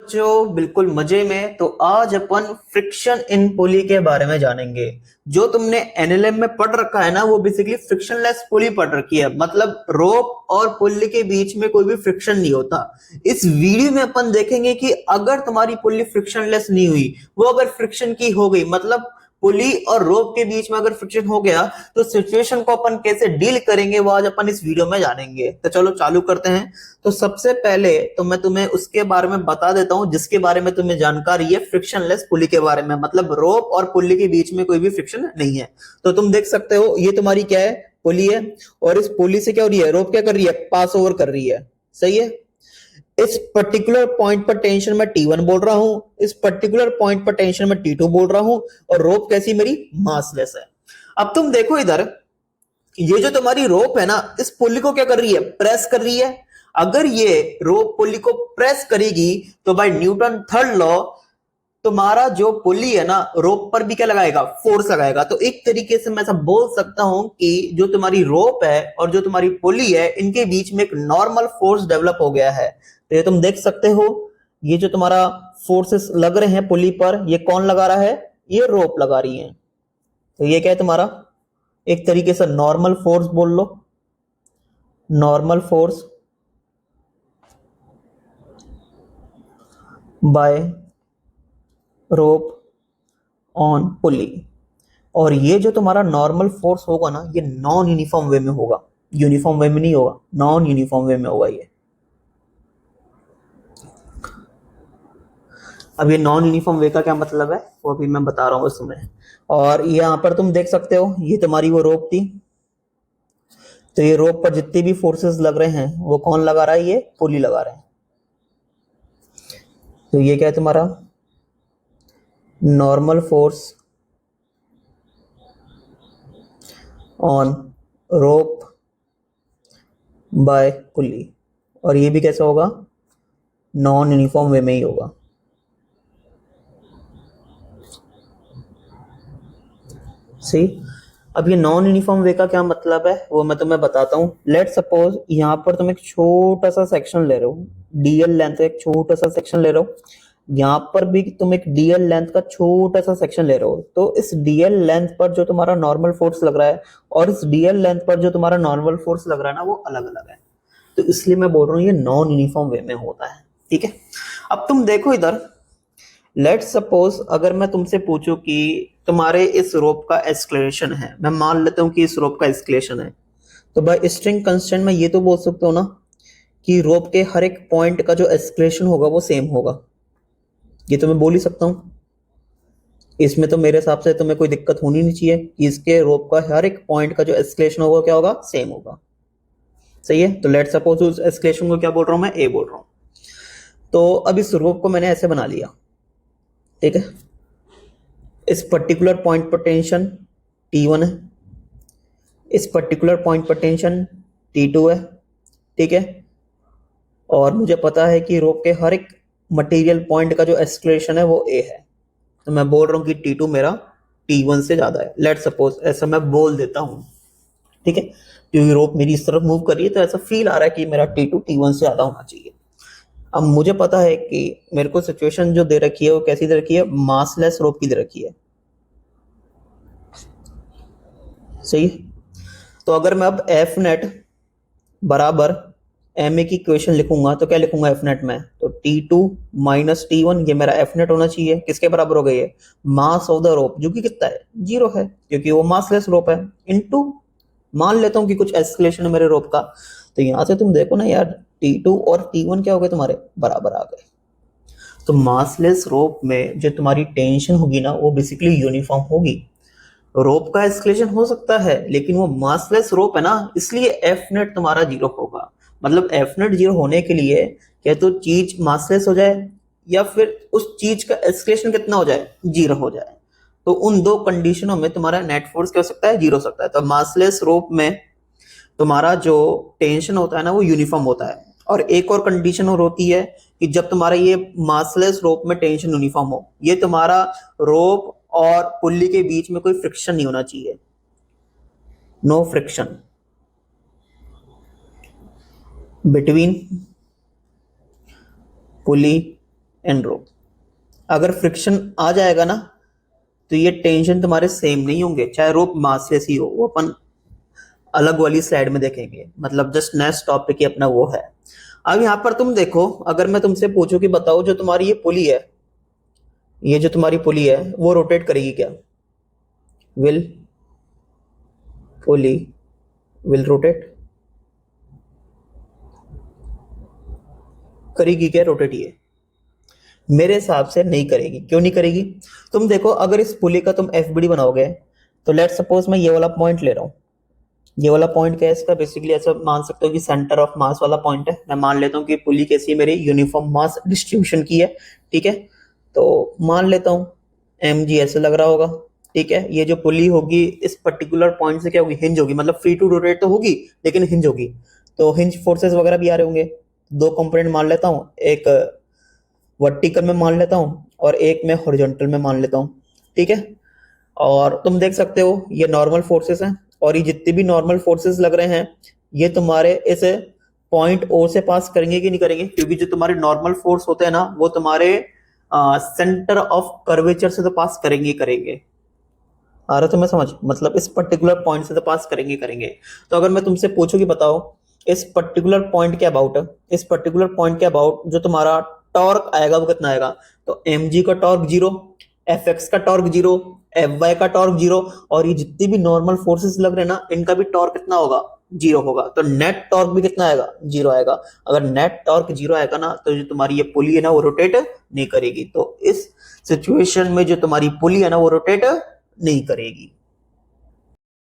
जो बिल्कुल मजे में। तो आज अपन फ्रिक्शन इन पुली के बारे में जानेंगे। जो तुमने एनएलएम में पढ़ रखा है ना, वो बेसिकली फ्रिक्शनलेस पुली पढ़ रखी है। मतलब रोप और पुली के बीच में कोई भी फ्रिक्शन नहीं होता। इस वीडियो में अपन देखेंगे कि अगर तुम्हारी पुली फ्रिक्शनलेस नहीं हुई, वो अगर फ्रिक्शन की हो गई, मतलब पुली और रोप के बीच में अगर फ्रिक्शन हो गया, तो सिचुएशन को अपन कैसे डील करेंगे वो आज अपन इस वीडियो में जानेंगे। तो चलो चालू करते हैं। तो सबसे पहले तो मैं तुम्हें उसके बारे में बता देता हूं जिसके बारे में तुम्हें जानकारी है, फ्रिक्शनलेस पुली के बारे में। मतलब रोप और पुली के बीच में कोई भी फ्रिक्शन नहीं है। तो तुम देख सकते हो, ये तुम्हारी क्या है, पुली है। और इस पुली से क्या हो रही है, रोप क्या कर रही है, पास ओवर कर रही है। सही है। इस पर्टिकुलर पॉइंट पर टेंशन मैं T1 बोल रहा हूं, इस पर्टिकुलर पॉइंट पर टेंशन मैं T2 बोल रहा हूं। और रोप कैसी, मेरी मासलेस है। अब तुम देखो इधर, ये जो तुम्हारी रोप है ना, इस पुल्ली को क्या कर रही है, प्रेस कर रही है। अगर ये रोप पुल्ली को प्रेस करेगी तो बाय न्यूटन थर्ड लॉ तुम्हारा जो पुल्ली है ना, रोप पर भी क्या लगाएगा, फोर्स लगाएगा। तो एक तरीके से मैं ऐसा बोल सकता हूं कि जो तुम्हारी रोप है और जो तुम्हारी पुल्ली है, इनके बीच में एक नॉर्मल फोर्स डेवलप हो गया है। तो ये तुम देख सकते हो, ये जो तुम्हारा फोर्सेस लग रहे हैं पुल्ली पर, ये कौन लगा रहा है, ये रोप लगा रही है। तो ये क्या है तुम्हारा, एक तरीके से नॉर्मल फोर्स बोल लो, normal force by rope on pulley. और ये जो तुम्हारा नॉर्मल फोर्स होगा ना, ये नॉन यूनिफॉर्म वे में होगा, यूनिफॉर्म वे में नहीं होगा, नॉन यूनिफॉर्म वे में होगा ये। अब ये नॉन यूनिफॉर्म वे का क्या मतलब है, वो अभी मैं बता रहा हूँ इस समय। और यहां पर तुम देख सकते हो, ये तुम्हारी वो रोप थी। तो ये रोप पर जितने भी फोर्सेस लग रहे हैं, वो कौन लगा रहा है, ये पुली लगा रहे हैं। तो ये क्या है तुम्हारा, normal force on rope by pulley. और ये भी कैसा होगा, नॉन यूनिफॉर्म वे में ही होगा। सही। अब ये नॉन यूनिफॉर्म वे का क्या मतलब है, वो मैं तुम्हें बताता हूँ। लेट सपोज यहाँ पर तुम एक छोटा सा सेक्शन ले रहे हो, डीएल लेंथ एक छोटा सा सेक्शन ले रहे हो। यहाँ पर भी तुम एक डीएल लेंथ का छोटा सा सेक्शन ले रहे हो। तो इस डीएल लेंथ पर जो तुम्हारा नॉर्मल फोर्स लग रहा है और इस डीएल लेंथ पर जो तुम्हारा नॉर्मल फोर्स लग रहा है ना, वो अलग अलग है। तो इसलिए मैं बोल रहा हूँ ये नॉन यूनिफॉर्म वे में होता है। ठीक है। अब तुम देखो इधर, लेट सपोज अगर मैं तुमसे पूछूं कि तुम्हारे इस रोप का एस्केलेशन है, मैं मान लेता हूं कि इस रोप का एस्केलेशन है। तो बाय स्ट्रिंग कंस्टेंट में ये तो बोल सकते हो ना कि रोप के हर एक पॉइंट का जो एस्केलेशन होगा वो सेम होगा। ये तो मैं बोल ही सकता हूं। इसमें तो मेरे हिसाब से तुम्हें कोई दिक्कत होनी नहीं चाहिए कि इसके रोप का हर एक पॉइंट का जो एस्केलेशन होगा क्या होगा, सेम होगा। सही है। तो लेट सपोज उस एस्केलेशन को क्या बोल रहा हूं मैं, ए बोल रहा हूं। तो अब इस रोप को मैंने ऐसे बना लिया। ठीक है। इस पर्टिकुलर पॉइंट पर टेंशन T1 है, इस पर्टिकुलर पॉइंट पर टेंशन T2 है। ठीक है। और मुझे पता है कि रोप के हर एक मटेरियल पॉइंट का जो एक्सलेशन है वो A है। तो मैं बोल रहा हूं कि T2 मेरा T1 से ज्यादा है। लेट सपोज ऐसा मैं बोल देता हूं। ठीक है। क्योंकि रोप मेरी इस तरफ मूव कर रही है, तो ऐसा फील आ रहा है कि मेरा T2 T1 से ज्यादा होना चाहिए। अब मुझे पता है कि मेरे को सिचुएशन जो दे रखी है वो कैसी दे रखी है, मासलेस रोप की दे रखी है। सही। तो अगर मैं अब एफ नेट बराबर एम ए की इक्वेशन लिखूंगा तो क्या लिखूंगा एफ नेट में, तो T2 माइनस T1, ये मेरा एफ नेट होना चाहिए। किसके बराबर हो गई है, मास ऑफ द रोप, जो कि कितना है, 0 है, क्योंकि वो मासलेस रोप है। इनटू मान लेता हूं कि कुछ एस्केलेशन है मेरे रोप का। तो यहां से तुम देखो ना यार, T2 और T1 क्या हो गए, तुम्हारे बराबर आ गए। तो मासलेस रोप में जो तुम्हारी टेंशन होगी ना, वो बेसिकली यूनिफॉर्म होगी। रोप का एस्केलेशन हो सकता है, लेकिन वो मासलेस रोप है ना, इसलिए एफ नेट तुम्हारा 0 होगा। मतलब एफ नेट 0 होने के लिए या तो चीज मासलेस हो जाए, या फिर उस चीज का एस्केलेशन कितना हो जाए, 0 हो जाए। तो उन दो कंडीशनों में तुम्हारा नेट फोर्स क्या हो सकता है, 0 हो सकता है। तो मासलेस रोप में तुम्हारा जो टेंशन होता है ना, वो यूनिफॉर्म होता है। और एक और कंडीशन और होती है कि जब तुम्हारा ये मासलेस रोप में टेंशन यूनिफॉर्म हो, ये तुम्हारा रोप और पुल्ली के बीच में कोई फ्रिक्शन नहीं होना चाहिए, no friction between pulley and rope. अगर फ्रिक्शन आ जाएगा ना तो ये टेंशन तुम्हारे सेम नहीं होंगे, चाहे रोप मासलेस ही हो, वो अपन अलग वाली स्लाइड में देखेंगे, मतलब जस्ट नेक्स्ट टॉपिक ही अपना वो है। अब यहाँ पर तुम देखो, अगर मैं तुमसे पूछूं कि बताओ जो तुम्हारी ये पुली है, ये जो तुम्हारी पुली है वो रोटेट करेगी क्या? विल पुली विल रोटेट, करेगी क्या रोटेट? ये मेरे हिसाब से नहीं करेगी। क्यों नहीं करेगी? तुम देखो, अगर इस पुली का तुम एफबीडी बनाओगे तो लेट सपोज मैं ये वाला पॉइंट ले रहा हूँ, ये वाला पॉइंट क्या है इसका? बेसिकली ऐसा मान सकते हो कि सेंटर ऑफ मास वाला पॉइंट है। मैं मान लेता हूँ कि पुली कैसी है, मेरी यूनिफॉर्म मास डिस्ट्रीब्यूशन की है, ठीक है। तो मान लेता हूँ एम जी ऐसे लग रहा होगा, ठीक है। ये जो पुली होगी इस पर्टिकुलर पॉइंट से क्या होगी? हिंज होगी, मतलब फ्री टू रोटेट तो होगी लेकिन हिंज होगी। तो हिंज फोर्सेस वगैरह भी आ रहे होंगे। दो कंपोनेंट मान लेता हूँ, एक वर्टिकल में मान लेता हूँ और एक मैं हॉरिजॉन्टल में मान लेता हूँ, ठीक है। और तुम देख सकते हो ये नॉर्मल फोर्सेस हैं, और ये जितने भी नॉर्मल फोर्सेस लग रहे हैं ये तुम्हारे इस पॉइंट ओ से पास करेंगे कि नहीं करेंगे? क्योंकि जो तुम्हारे नॉर्मल फोर्स होते हैं ना वो तुम्हारे सेंटर ऑफ कर्वेचर से तो पास करेंगे ही करेंगे। आ रहा तुम्हें समझ? मतलब इस पर्टिकुलर पॉइंट से तो पास करेंगे करेंगे। तो अगर मैं तुमसे पूछूं कि बताओ इस पर्टिकुलर पॉइंट के अबाउट, इस पर्टिकुलर पॉइंट के अबाउट जो तुम्हारा टॉर्क आएगा वो कितना आएगा? तो एम जी का टॉर्क जीरो, एफ एक्स का टॉर्क जीरो, एफ वाई का टॉर्क जीरो, और ये जितनी भी नॉर्मल फोर्सेस लग रहे हैं ना इनका भी टॉर्क कितना होगा? जीरो होगा। तो नेट टॉर्क भी कितना आएगा? जीरो आएगा। अगर नेट टॉर्क जीरो आएगा ना तो जो तुम्हारी ये पुली है ना वो रोटेट नहीं करेगी। तो इस सिचुएशन में जो तुम्हारी पुली है ना वो रोटेट नहीं करेगी।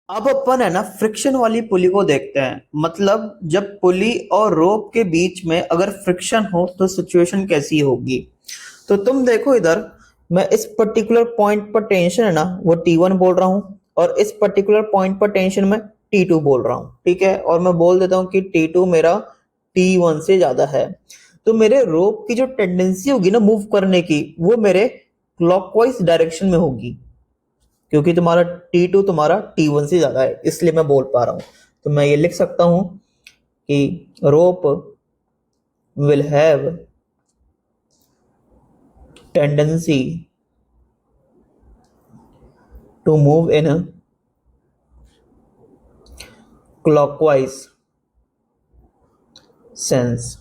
अब अपन है ना फ्रिक्शन वाली पुली को देखते हैं। मतलब जब पुली और रोप के बीच में अगर फ्रिक्शन हो तो सिचुएशन कैसी होगी? तो तुम देखो इधर, मैं इस पर्टिकुलर पॉइंट पर टेंशन है ना वो T1 बोल रहा हूं, और इस पर्टिकुलर पॉइंट पर टेंशन में T2 बोल रहा हूं, ठीक है। और मैं बोल देता हूं कि T2 मेरा T1 से ज्यादा है। तो मेरे रोप की जो टेंडेंसी होगी ना मूव करने की वो मेरे क्लॉकवाइज डायरेक्शन में होगी, क्योंकि तुम्हारा T2 तुम्हारा T1 से ज्यादा है, इसलिए मैं बोल पा रहा हूं। तो मैं ये लिख सकता हूं कि rope will have tendency to move in clockwise sense.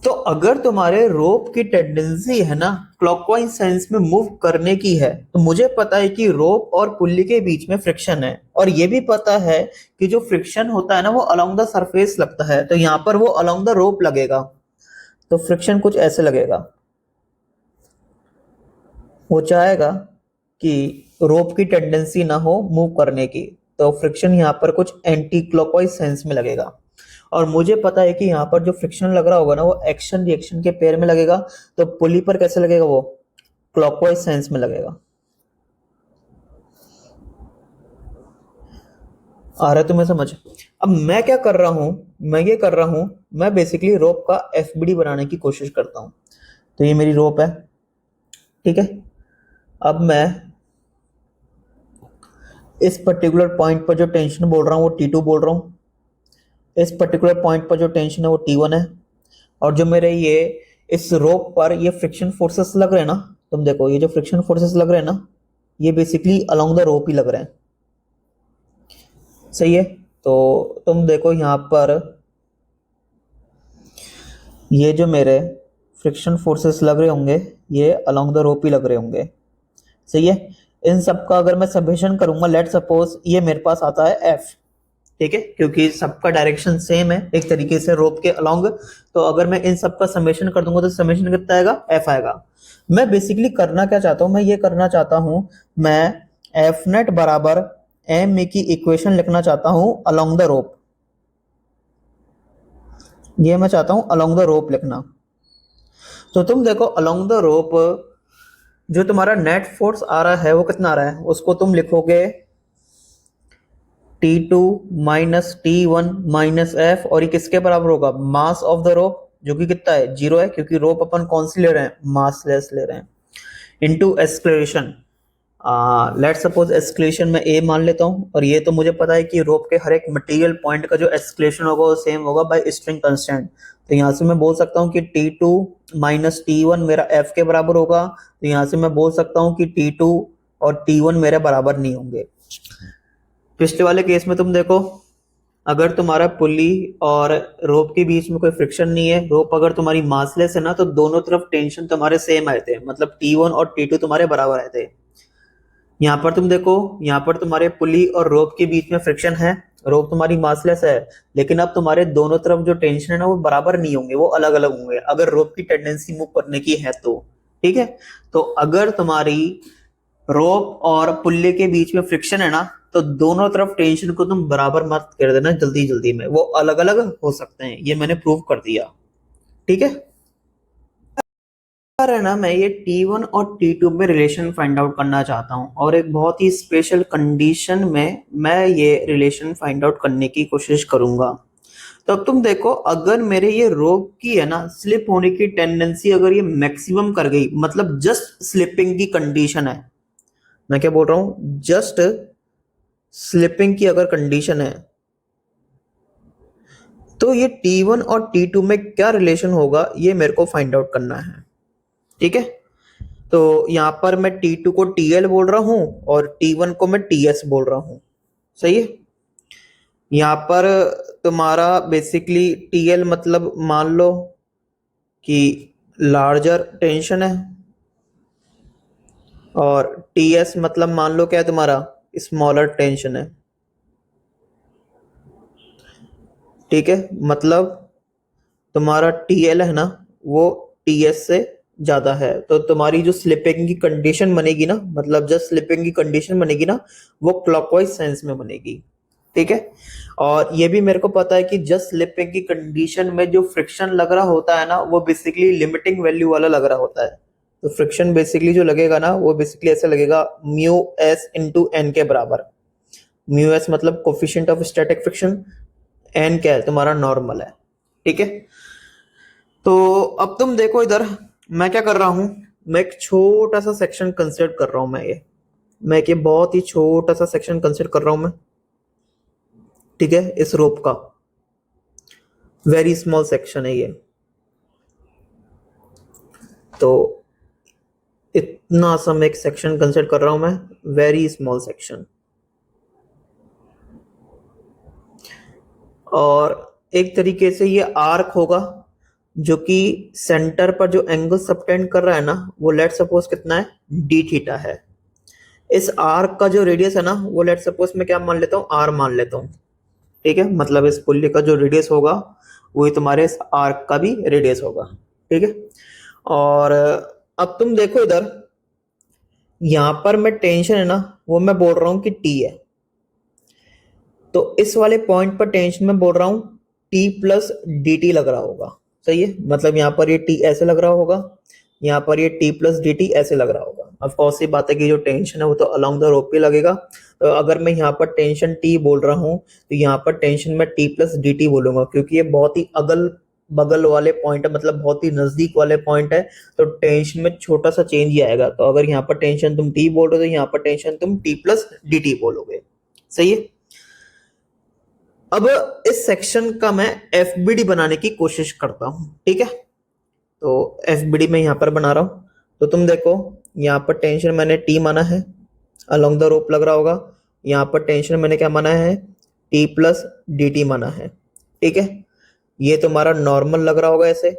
तो अगर तुम्हारे रोप की टेंडेंसी है ना क्लॉकवाइज सेंस में मूव करने की है, तो मुझे पता है कि रोप और पुल्ली के बीच में फ्रिक्शन है, और ये भी पता है कि जो फ्रिक्शन होता है ना वो अलोंग द सरफेस लगता है। तो यहाँ पर वो अलोंग द रोप लगेगा, तो फ्रिक्शन कुछ ऐसे लगेगा। वो चाहेगा कि रोप की टेंडेंसी ना हो मूव करने की, तो फ्रिक्शन यहाँ पर कुछ एंटी क्लॉकवाइज सेंस में लगेगा। और मुझे पता है कि यहाँ पर जो फ्रिक्शन लग रहा होगा ना वो एक्शन रिएक्शन के पेयर में लगेगा। तो पुली पर कैसे लगेगा? वो क्लॉकवाइज सेंस में लगेगा। आ रहा है तुम्हें समझ? अब मैं क्या कर रहा हूं, मैं ये कर रहा हूं, मैं बेसिकली रोप का एफबीडी बनाने की कोशिश करता हूं। तो ये मेरी रोप है, ठीक है। अब मैं इस पर्टिकुलर पॉइंट पर जो टेंशन बोल रहा हूं वो T2 बोल रहा हूं, इस पर्टिकुलर पॉइंट पर जो टेंशन है वो T1 है, और जो मेरे ये इस रोप पर ये फ्रिक्शन फोर्सेस लग रहे हैं ना, तुम देखो ये जो फ्रिक्शन फोर्सेस लग रहे हैं ना ये बेसिकली अलोंग द रोप ही लग रहे हैं, सही है। तो तुम देखो यहाँ पर ये जो मेरे फ्रिक्शन फोर्सेस लग रहे होंगे ये अलोंग द रोप ही लग रहे होंगे, सही है। इन सब का अगर मैं समेशन करूंगा, लेट सपोज ये मेरे पास आता है F, ठीक है, क्योंकि सबका डायरेक्शन सेम है एक तरीके से रोप के अलोंग। तो अगर मैं इन सब का समेशन कर दूंगा तो समेशन कितना आएगा? F आएगा। मैं बेसिकली करना क्या चाहता हूं, मैं ये करना चाहता हूं, मैं F नेट बराबर M की इक्वेशन लिखना चाहता हूं अलोंग द रोप। ये मैं चाहता हूं अलोंग द रोप लिखना। तो तुम देखो अलोंग द रोप जो तुम्हारा नेट फोर्स आ रहा है वो कितना आ रहा है, उसको तुम लिखोगे T2 minus T1 minus F, और ये किसके बराबर होगा? मास ऑफ द रोप, जो कि कितना है? जीरो है, क्योंकि रोप अपन कौन सी ले रहे हैं? मासलेस ले रहे हैं, into escalation. Let suppose escalation में A मान लेता हूं, और ये तो मुझे पता है कि रोप के हर एक मटेरियल पॉइंट का जो एस्केलेशन होगा वो सेम होगा बाय स्ट्रिंग कांस्टेंट। तो यहाँ से मैं बोल सकता हूँ कि T2 माइनस T1 मेरा F के बराबर होगा। तो यहाँ से मैं बोल सकता हूँ कि T2 और T1 मेरे बराबर नहीं होंगे। पिछले वाले केस में तुम देखो, अगर तुम्हारा पुली और रोप के बीच में कोई फ्रिक्शन नहीं है, रोप अगर तुम्हारी मासलेस है ना, तो दोनों तरफ टेंशन तुम्हारे सेम आए थे, मतलब T1 और T2 तुम्हारे बराबर आए थे। यहाँ पर तुम देखो, यहाँ पर तुम्हारे पुली और रोप के बीच में फ्रिक्शन है, रोप तुम्हारी मासलेस है, लेकिन अब तुम्हारे दोनों तरफ जो टेंशन है ना वो बराबर नहीं होंगे, वो अलग अलग होंगे अगर रोप की टेंडेंसी मूव करने की है तो। ठीक है, तो अगर तुम्हारी रोप और पुल्ले के बीच में फ्रिक्शन है ना, तो दोनों तरफ टेंशन को तुम बराबर मत कर देना जल्दी जल्दी में, वो अलग अलग हो सकते हैं, ये मैंने प्रूव कर दिया। ठीक है, पर है ना, मैं ये T1 और T2 में रिलेशन फाइंड आउट करना चाहता हूँ, और एक बहुत ही स्पेशल कंडीशन में मैं ये रिलेशन फाइंड आउट करने की कोशिश करूंगा। तो अब तुम देखो, अगर मेरे ये रोप की है ना स्लिप होने की टेंडेंसी अगर ये मैक्सिमम कर गई, मतलब जस्ट स्लिपिंग की कंडीशन है, मैं क्या बोल रहा हूँ, जस्ट स्लिपिंग की अगर कंडीशन है, तो ये T1 और T2 में क्या रिलेशन होगा ये मेरे को फाइंड आउट करना है। ठीक है, तो यहां पर मैं T2 को TL बोल रहा हूं और T1 को मैं TS बोल रहा हूं। सही है, यहां पर तुम्हारा बेसिकली TL मतलब मान लो कि लार्जर टेंशन है, और TS मतलब मान लो क्या है तुम्हारा, स्मॉलर टेंशन है। ठीक है, मतलब तुम्हारा TL है ना वो TS से ज्यादा है, तो तुम्हारी जो स्लिपिंग की कंडीशन बनेगी ना, मतलब जब स्लिपिंग की कंडीशन बनेगी ना, वो क्लॉकवाइज सेंस में बनेगी। ठीक है, और ये भी मेरे को पता है कि जस्ट स्लिपिंग की कंडीशन में जो फ्रिक्शन लग रहा होता है ना, वो बेसिकली लिमिटिंग वैल्यू वाला लग रहा होता है। तो फ्रिक्शन बेसिकली जो लगेगा ना, वो बेसिकली ऐसे लगेगा म्यू एस इंटू एन के बराबर। म्यू एस मतलब coefficient of static friction, N क्या है तुम्हारा, नॉर्मल है। ठीक है, तो अब तुम देखो इधर, मैं क्या कर रहा हूं, मैं एक छोटा सा सेक्शन कंसिडर कर रहा हूं, मैं एक ये बहुत ही छोटा सा सेक्शन कंसिडर कर रहा हूं मैं। ठीक है, इस रोप का वेरी स्मॉल सेक्शन है ये, तो इतना सा मैं एक सेक्शन कंसिडर कर रहा हूं मैं, वेरी स्मॉल सेक्शन। और एक तरीके से ये आर्क होगा जो कि सेंटर पर जो एंगल सबटेंड कर रहा है ना, वो लेट सपोज कितना है, डी थीटा है। इस आर्क का जो रेडियस है ना, वो लेट सपोज मैं क्या मान लेता हूँ, आर मान लेता हूँ। ठीक है, मतलब इस पुल्ली का जो रेडियस होगा वही तुम्हारे इस आर्क का भी रेडियस होगा। ठीक है, और अब तुम देखो इधर, यहां पर मैं टेंशन है ना वो मैं बोल रहा हूं कि T है, तो इस वाले पॉइंट पर टेंशन में बोल रहा हूं T प्लस dt लग रहा होगा। सही है, मतलब यहाँ पर ये T ऐसे लग रहा होगा, यहाँ पर ये T प्लस dt ऐसे लग रहा होगा। ऑफ कोर्स ये बात है कि जो टेंशन है वो तो अलोंग द रोप पे लगेगा, तो अगर मैं यहाँ पर टेंशन T बोल रहा हूँ, तो यहाँ पर टेंशन में T प्लस dt बोलूंगा, क्योंकि ये बहुत ही अगल बगल वाले पॉइंट है, मतलब बहुत ही नजदीक वाले पॉइंट है, तो टेंशन में छोटा सा चेंज ही आएगा। तो अगर यहाँ पर टेंशन तुम T बोल रहे हो, तो यहाँ पर टेंशन तुम T प्लस dt बोलोगे। सही है, अब इस सेक्शन का मैं FBD बनाने की कोशिश करता हूं। ठीक है, तो FBD में यहां पर बना रहा हूं, तो तुम देखो यहाँ पर टेंशन मैंने T माना है, अलोंग द रोप लग रहा होगा। यहाँ पर टेंशन मैंने क्या माना है, T प्लस dt माना है। ठीक है, ये तुम्हारा नॉर्मल लग रहा होगा ऐसे,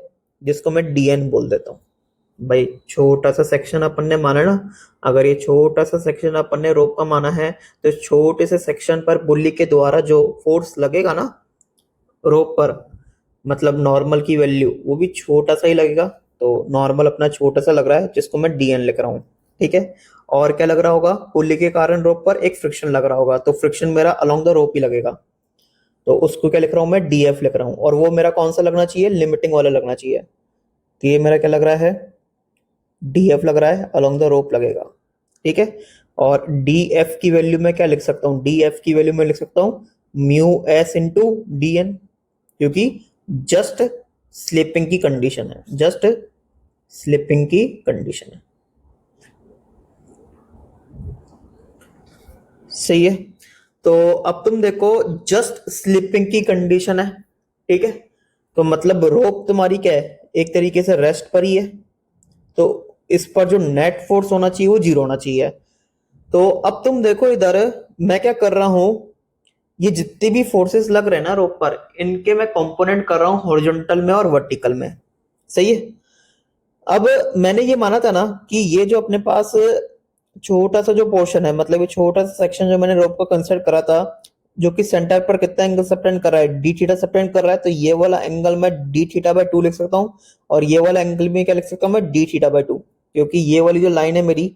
जिसको मैं DN बोल देता हूँ। भाई छोटा सा सेक्शन अपन ने माना ना, अगर ये छोटा सा सेक्शन अपन ने रोप का माना है, तो छोटे से सेक्शन पर पुल्ली के द्वारा जो फोर्स लगेगा ना रोप पर, मतलब नॉर्मल की वैल्यू वो भी छोटा सा ही लगेगा। तो नॉर्मल अपना छोटा सा लग रहा है, जिसको मैं DN लिख रहा हूँ। ठीक है, और क्या लग रहा होगा, पुल्ली के कारण रोप पर एक फ्रिक्शन लग रहा होगा, तो फ्रिक्शन मेरा अलोंग द रोप ही लगेगा, तो उसको क्या लिख रहा हूँ मैं, DF लिख रहा हूँ, और वो मेरा कौन सा लगना चाहिए, लिमिटिंग वाला लगना चाहिए। तो ये मेरा क्या लग रहा है, DF लग रहा है, अलोंग द रोप लगेगा। ठीक है, और DF की वैल्यू में क्या लिख सकता हूँ, DF की वैल्यू में लिख सकता हूँ म्यू एस इंटू DN, क्योंकि जस्ट स्लिपिंग की कंडीशन है, जस्ट स्लिपिंग की कंडीशन है। सही है, तो अब तुम देखो जस्ट स्लिपिंग की कंडीशन है। ठीक है, तो मतलब रोप तुम्हारी क्या है, एक तरीके से रेस्ट पर ही है, तो इस पर जो नेट फोर्स होना चाहिए वो जीरो होना चाहिए। तो अब तुम देखो इधर मैं क्या कर रहा हूं, ये जितने भी फोर्सेस लग रहे हैं ना रोप पर, इनके मैं कंपोनेंट कर रहा हूं हॉरिजॉन्टल में और वर्टिकल में। सही है। अब मैंने ये माना था ना कि ये जो अपने पास छोटा सा जो पोर्शन है, मतलब ये छोटा सा सेक्शन जो मैंने रोप को कंसिडर करा था, जो कि सेंटर पर कितना एंगल सबटेंड कर रहा है, डी थीटा सबटेंड कर रहा है, तो ये वाला एंगल मैं डी थीटा बाय 2 लिख सकता हूँ, और ये वाला एंगल में क्या लिख सकता हूँ मैं, डी थीटा बाय 2, क्योंकि ये वाली जो लाइन है मेरी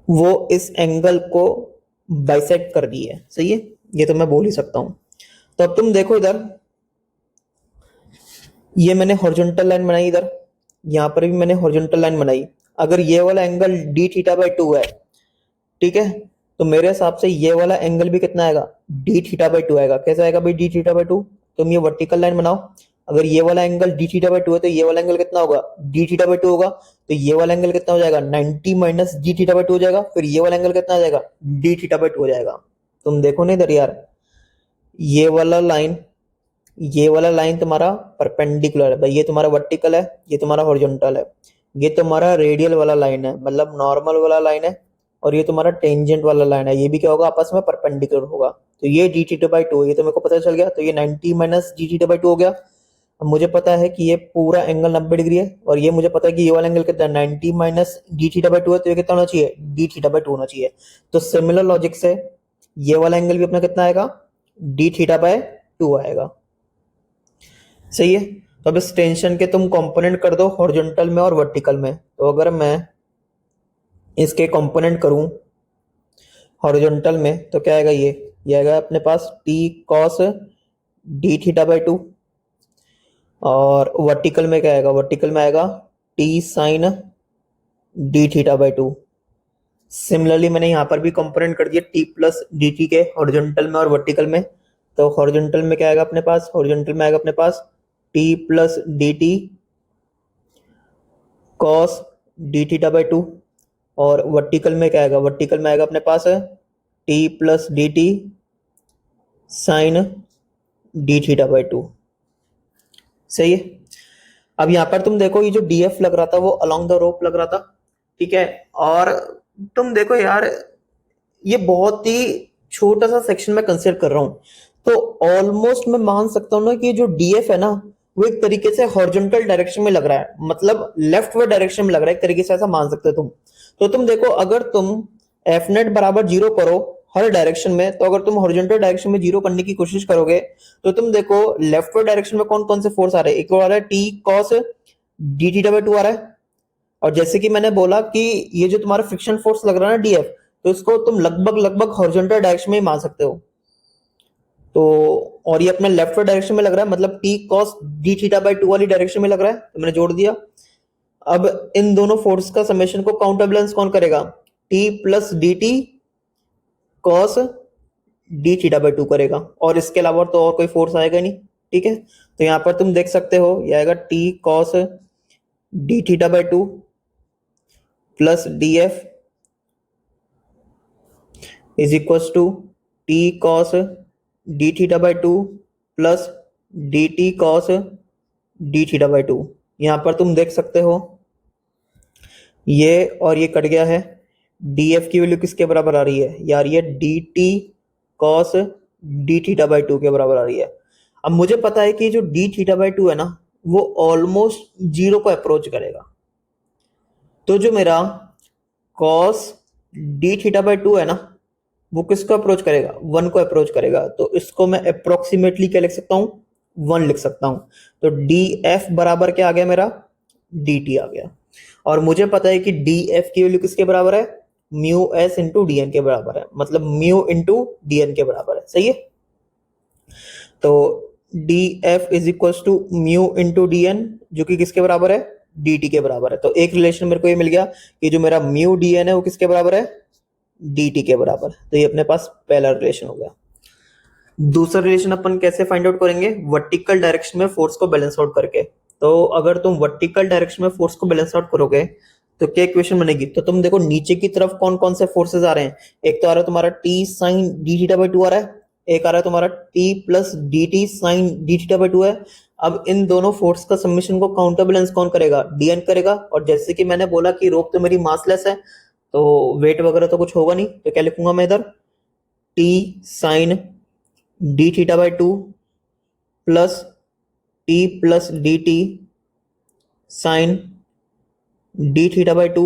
वो इस एंगल को बाइसेक्ट कर दी है। सही है, ये तो मैं बोल ही सकता हूं। तो अब तुम देखो इधर, ये मैंने हॉरिजॉन्टल लाइन बनाई, इधर यहां पर भी मैंने हॉरिजॉन्टल लाइन बनाई। अगर ये वाला एंगल डी थीटा बाय 2 है, ठीक है, तो मेरे हिसाब से ये वाला एंगल भी कितना आएगा, डी थीटा बाय 2 आएगा। कैसे आएगा भाई डी थीटा बाय 2, तुम ये वर्टिकल लाइन बनाओ, अगर ये वाला एंगल डी थीटा बाय 2 है तो ये वाला एंगल कितना होगा, डी थीटा बाय 2 होगा, तो ये वाला एंगल कितना हो जाएगा, 90 माइनस डी थीटा बाय 2 हो जाएगा, फिर ये वाला एंगल कितना आ जाएगा, डी थीटा बाय 2 हो जाएगा। तुम देखो ना इधर यार, ये वाला लाइन, ये वाला लाइन तुम्हारा परपेंडिकुलर है भाई, ये तुम्हारा वर्टिकल है, ये तुम्हारा हॉरिजॉन्टल है, ये तुम्हारा रेडियल वाला लाइन है, मतलब नॉर्मल वाला लाइन है, और ये तुम्हारा टेंजेंट वाला लाइन है, ये भी क्या होगा, आपस में परपेंडिकुलर होगा। तो ये डी थीटा बाय 2, ये तो मेरे को पता चल गया, तो ये 90 माइनस डी थीटा बाय 2 हो गया। अब मुझे पता है कि ये पूरा एंगल 90 डिग्री है, और ये मुझे पता है कि ये वाला एंगल कितना है, 90 माइनस डी थीटा बाय 2 है, तो ये कितना होना चाहिए, डी थीटा बाय 2 होना चाहिए। तो सिमिलर लॉजिक से ये वाला एंगल भी अपना कितना आएगा, डी थीटा बाय 2 आएगा। सही है। तो अब इस टेंशन के तुम कंपोनेंट कर दो हॉरिजॉन्टल में और वर्टिकल में। तो अगर मैं इसके कंपोनेंट करूं हॉरिजॉन्टल में तो क्या आएगा, ये आएगा अपने पास T cos d theta by 2, और वर्टिकल में क्या आएगा, वर्टिकल में आएगा T sine d theta by 2। Similarly मैंने यहाँ पर भी कंपोनेंट कर दिया टी प्लस डी टी के हॉरिजॉन्टल में और वर्टिकल में। तो हॉरिजॉन्टल में क्या आएगा अपने पास, हॉरिजॉन्टल में आएगा अपने पास T plus d T cos d theta by 2, और वर्टिकल में क्या आएगा, वर्टिकल में आएगा अपने पास T plus d T sine d theta by 2। सही है। अब यहाँ पर तुम देखो, ये जो डी एफ लग रहा था वो अलोंग द रोप लग रहा था, ठीक है, और तुम देखो यार, ये बहुत ही छोटा सा सेक्शन मैं कंसिडर कर रहा हूं, तो ऑलमोस्ट मैं मान सकता हूं ना कि जो डीएफ है ना वो एक तरीके से हॉरिजॉन्टल डायरेक्शन में लग रहा है, मतलब लेफ्ट वर्ड डायरेक्शन में लग रहा है, एक तरीके से ऐसा मान सकते हो तुम। तो तुम देखो, अगर तुम एफ नेट बराबर 0 करो हर डायरेक्शन में, तो अगर तुम हॉरिजॉन्टल डायरेक्शन में 0 करने की कोशिश करोगे तो तुम देखो लेफ्ट वर्ड डायरेक्शन में कौन कौन से फोर्स आ रहे हैं, एक और आ रहा है T cos d theta by 2 आ रहा है, और जैसे कि मैंने बोला कि ये जो तुम्हारा फ्रिक्शन फोर्स लग रहा है ना डीएफ, तो इसको तुम लगभग हॉरिजॉन्टल डायरेक्शन में ही मान सकते हो। तो और ये अपने लेफ्ट डायरेक्शन में लग रहा है, मतलब T cos d theta by 2 वाली डायरेक्शन में लग रहा है, तो मैंने जोड़ दिया। अब इन दोनों फोर्स का समेशन को काउंटर बैलेंस कौन करेगा, T plus d T cos d theta by 2 करेगा, और इसके अलावा तो और कोई फोर्स आएगा नहीं। ठीक है, तो यहां पर तुम देख सकते हो ये आएगा T cos d theta by 2 plus d F is equal to T cos d theta by 2 plus d T cos d theta by 2। यहां पर तुम देख सकते हो ये और ये कट गया है, डी एफ की वैल्यू किसके बराबर आ रही है यार, ये D T cos d theta by 2 के बराबर आ रही है। अब मुझे पता है कि जो डी थीटा बाय 2 है ना वो ऑलमोस्ट 0 को अप्रोच करेगा, तो जो मेरा कॉस डी थीटा बाय 2 है ना वो किसको अप्रोच करेगा, 1 को अप्रोच करेगा, तो इसको मैं अप्रोक्सीमेटली क्या लिख सकता हूं, 1 लिख सकता हूं। तो डी एफ बराबर क्या आ गया मेरा, डी टी आ गया, और मुझे पता है कि डी एफ की वैल्यू किसके बराबर है, mu s into d N के बराबर है, मतलब म्यू इंटू डी एन के बराबर है। सही है, तो d F is equal to mu into d N, जो कि किसके बराबर है, डी टी के बराबर है। तो एक रिलेशन मेरे को ये मिल गया कि जो मेरा म्यू डी एन है वो किसके बराबर है, डी टी के बराबर। तो ये अपने पास पहला रिलेशन हो गया। दूसरा रिलेशन अपन कैसे फाइंड आउट करेंगे, वर्टिकल डायरेक्शन में फोर्स को बैलेंस आउट करके। तो अगर तुम वर्टिकल डायरेक्शन में फोर्स को बैलेंस आउट करोगे तो क्या इक्वेशन बनेगी, तो तुम देखो नीचे की तरफ कौन कौन से फोर्सेस आ रहे हैं, एक तो आ रहा है तुम्हारा T sine d theta by 2 आ रहा है, एक आ रहा है तुम्हारा T plus d T sine d theta by two है। अब इन दोनों फोर्स का समेशन को काउंटर बैलेंस कौन करेगा, डीएन करेगा। और जैसे कि मैंने बोला कि रोप तो मेरी मासलेस है, तो वेट वगैरह तो कुछ होगा नहीं, तो क्या लिखूंगा मैं इधर, T sine d theta by two plus T plus d T sine d theta by two.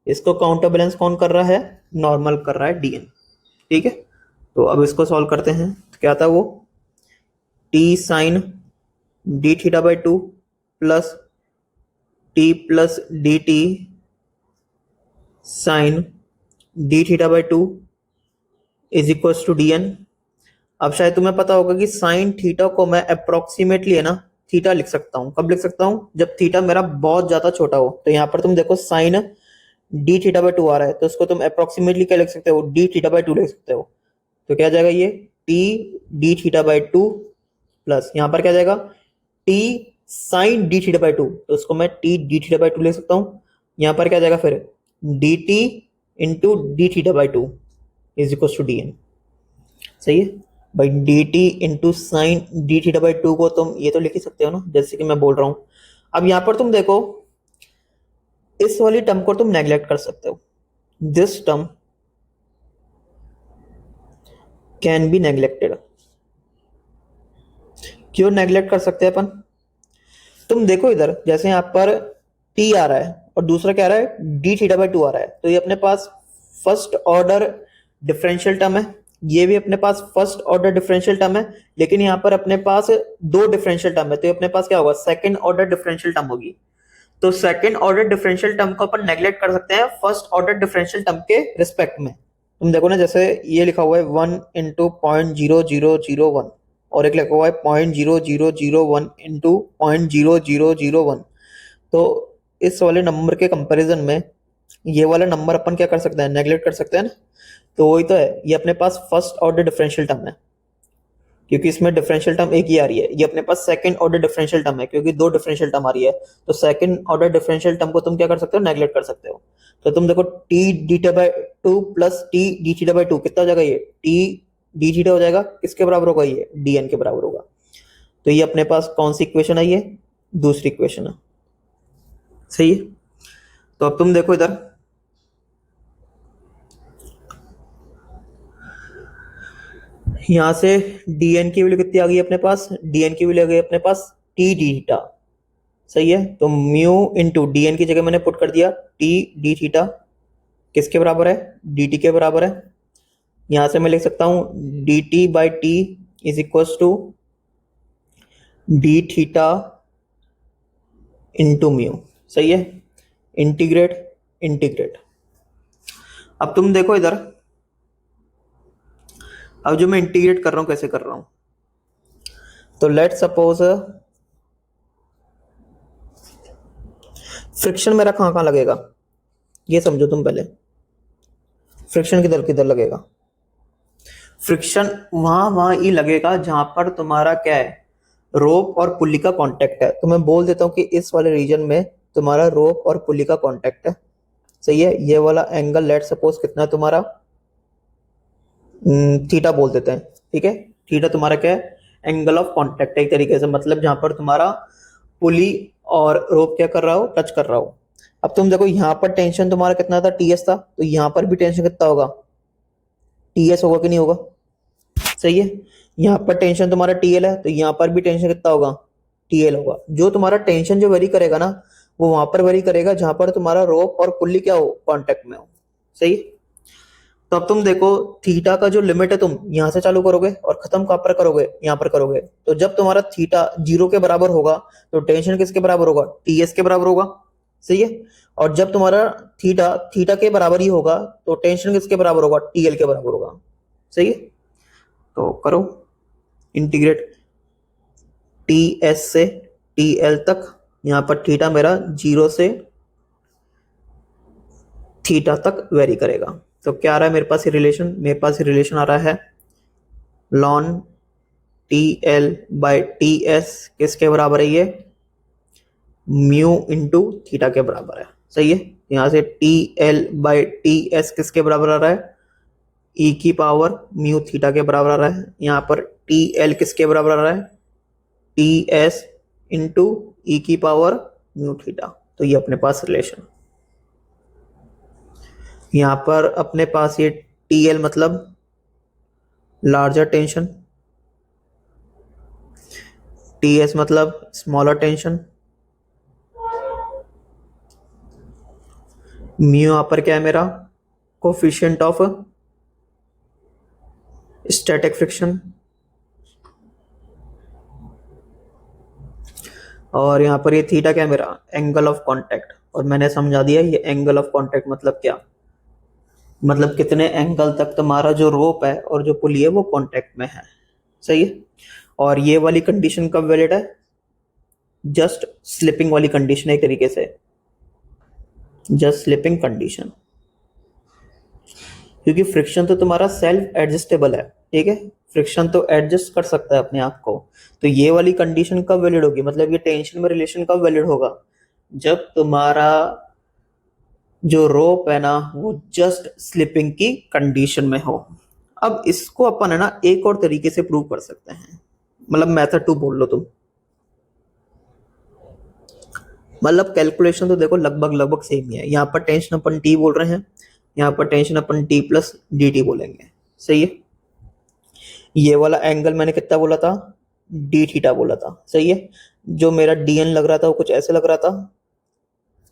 इसको काउंटर बैलेंस कौन कर रहा है, नॉर्मल कर रहा है डीएन। ठीक है, तो अब इसको सॉल्व करते हैं। तो क्या था वो, T sine d theta by two plus T plus d T sine d theta by two is equal to d N. अब शायद तुम्हें पता होगा कि साइन थीटा को मैं अप्रोक्सीमेटली है ना थीटा लिख सकता हूँ। कब लिख सकता हूँ, जब थीटा मेरा बहुत ज्यादा छोटा हो। तो यहाँ पर तुम देखो sine d theta by two आ रहा है, तो उसको तुम अप्रोक्सीमेटली क्या लिख सकते हो, डी थीटा बाई टू लिख सकते हो। तो क्या जाएगा ये T d theta by two plus यहाँ पर क्या जाएगा T sine d theta by two, तो उसको मैं T d theta by two लिख सकता हूँ। यहाँ पर क्या जाएगा फिर d T into d theta by two is equal to d N. सही है भाई, d T into sine d theta by two को तुम ये तो लिख ही सकते हो ना, जैसे कि मैं बोल रहा हूं। अब यहां पर तुम देखो इस वाली टर्म को तुम नेग्लेक्ट कर सकते हो, this term can be neglected. क्यों नेग्लेक्ट कर सकते हैं अपन, तुम देखो इधर जैसे यहां पर टी आ रहा है और दूसरा क्या आ रहा है डी थीटा बाई टू आ रहा है, तो ये अपने पास फर्स्ट ऑर्डर डिफरेंशियल टर्म है, ये भी अपने पास फर्स्ट ऑर्डर डिफरेंशियल टर्म है। लेकिन यहाँ पर अपने पास दो डिफरेंशियल टर्म है, तो अपने पास क्या होगा सेकंड ऑर्डर डिफरेंशियल टर्म होगी। तो सेकंड ऑर्डर डिफरेंशियल टर्म को अपन नेग्लेक्ट कर सकते हैं फर्स्ट ऑर्डर डिफरेंशियल टर्म के रिस्पेक्ट में। तुम देखो ना, जैसे ये लिखा हुआ है 1 इंटू 0.0001 और एक लिखा हुआ है 0.0001 इंटू 0.0001। तो इस वाले नंबर के कंपैरिजन में ये वाला नंबर अपन क्या कर सकते हैं, नेग्लेक्ट कर सकते हैं ना। तो वही तो है, ये अपने पास फर्स्ट ऑर्डर डिफरेंशियल टर्म है क्योंकि इसमें डिफरेंशियल टर्म एक ही आ रही है। ये अपने पास सेकंड ऑर्डर डिफरेंशियल टर्म है क्योंकि दो डिफरेंशियल टर्म आ रही है। तो सेकंड ऑर्डर डिफरेंशियल टर्म को तुम क्या कर सकते हो, नेग्लेक्ट कर सकते हो। तो तुम देखो T d theta by two plus T d theta by to कितना हो जाएगा, ये टी डी थीटा हो जाएगा, किसके बराबर होगा, ये डी एन के बराबर होगा। तो ये अपने पास कौन सी इक्वेशन है, ये दूसरी इक्वेशन है। सही है, तो अब तुम देखो इधर यहां से dn की वैल्यू कितनी आ गई अपने पास, dn की वैल्यू आ गई अपने पास टी डी थीटा। सही है, तो म्यू इंटू डी एन की जगह मैंने पुट कर दिया टी डी थीटा, किसके बराबर है, डी टी के बराबर है। यहां से मैं लिख सकता हूं d T by T is equal to d theta into mu. सही है, इंटीग्रेट इंटीग्रेट। अब तुम देखो इधर, अब जो मैं इंटीग्रेट कर रहा हूं कैसे कर रहा हूं, तो लेट सपोज फ्रिक्शन मेरा कहां कहां लगेगा, ये समझो तुम पहले। फ्रिक्शन किधर किधर लगेगा, फ्रिक्शन वहां ही लगेगा जहां पर तुम्हारा क्या है, रोप और पुल्ली का कांटेक्ट है। तो मैं बोल देता हूं कि इस वाले रीजन में तुम्हारा रोप और पुल्ली का कांटेक्ट है। सही है, ये वाला एंगल लेट सपोज कितना है तुम्हारा, थीटा बोल देते हैं। ठीक है, थीटा तुम्हारा क्या है, एंगल ऑफ कांटेक्ट एक तरीके से, मतलब जहां पर तुम्हारा पुली और रोप क्या कर रहा हो, टच कर रहा हो। अब तुम देखो यहाँ पर टेंशन तुम्हारा कितना था, टीएस था, तो यहाँ पर भी टेंशन कितना होगा, टीएस होगा कि नहीं होगा। सही है, यहाँ पर टेंशन तुम्हारा टीएल है, तो यहाँ पर भी टेंशन कितना होगा, टीएल होगा। जो तुम्हारा टेंशन जो वेरी करेगा ना, वो वहां पर वेरी करेगा जहां पर तुम्हारा रोप और पुल्ली क्या हो, कॉन्टेक्ट में हो। सही, तो अब तुम देखो थीटा का जो लिमिट है तुम यहां से चालू करोगे और खत्म कहां पर करोगे, यहां पर करोगे। तो जब तुम्हारा थीटा 0 के बराबर होगा तो टेंशन किसके बराबर होगा, टीएस के बराबर होगा। सही है, और जब तुम्हारा थीटा थीटा के बराबर ही होगा तो टेंशन किसके बराबर होगा, टीएल के बराबर होगा। सही है, तो करो इंटीग्रेट टी एस से टी एल तक। यहां पर थीटा मेरा 0 से थीटा तक वेरी करेगा। तो क्या आ रहा है मेरे पास ये रिलेशन, मेरे पास ये रिलेशन आ रहा है lawn T L by T S किसके बराबर है, ये म्यू इंटू थीटा के बराबर है। सही है, यहां से T L by T S किसके बराबर आ रहा है, ई की पावर म्यू थीटा के बराबर आ रहा है। यहाँ पर टी एल किसके बराबर आ रहा है, टी एस इंटू ई की पावर म्यू थीटा। तो ये अपने पास रिलेशन। यहाँ पर अपने पास ये टी एल मतलब लार्जर टेंशन, टी एस मतलब स्मॉलर टेंशन, म्यू यहाँ पर क्या है मेरा, कोफिशिएंट ऑफ स्टैटिक फ्रिक्शन, और यहाँ पर ये थीटा क्या है मेरा, एंगल ऑफ कांटेक्ट। और मैंने समझा दिया ये एंगल ऑफ कांटेक्ट मतलब क्या, मतलब कितने एंगल तक तुम्हारा जो रोप है और जो पुली है वो कांटेक्ट में है। सही है। और ये वाली कंडीशन कब वैलिड है, जस्ट स्लिपिंग वाली कंडीशन है एक तरीके से, जस्ट स्लिपिंग कंडीशन, क्योंकि फ्रिक्शन तो तुम्हारा सेल्फ एडजस्टेबल है। ठीक है, फ्रिक्शन तो एडजस्ट कर सकता है अपने आप को। तो ये वाली कंडीशन कब वैलिड होगी, मतलब ये टेंशन में रिलेशन कब वैलिड होगा, जब तुम्हारा जो रोप है ना वो जस्ट स्लिपिंग की कंडीशन में हो। अब इसको अपन है ना एक और तरीके से प्रूव कर सकते हैं, मतलब मेथड 2 बोल लो तुम। मतलब कैलकुलेशन तो देखो लगभग लगभग सेम ही है। यहाँ पर टेंशन अपन टी बोल रहे हैं, यहाँ पर टेंशन अपन टी प्लस डी टी बोलेंगे। सही है। ये वाला एंगल मैंने कितना बोला था, डी थीटा बोला था। सही है। जो मेरा डी एन लग रहा था वो कुछ ऐसे लग रहा था,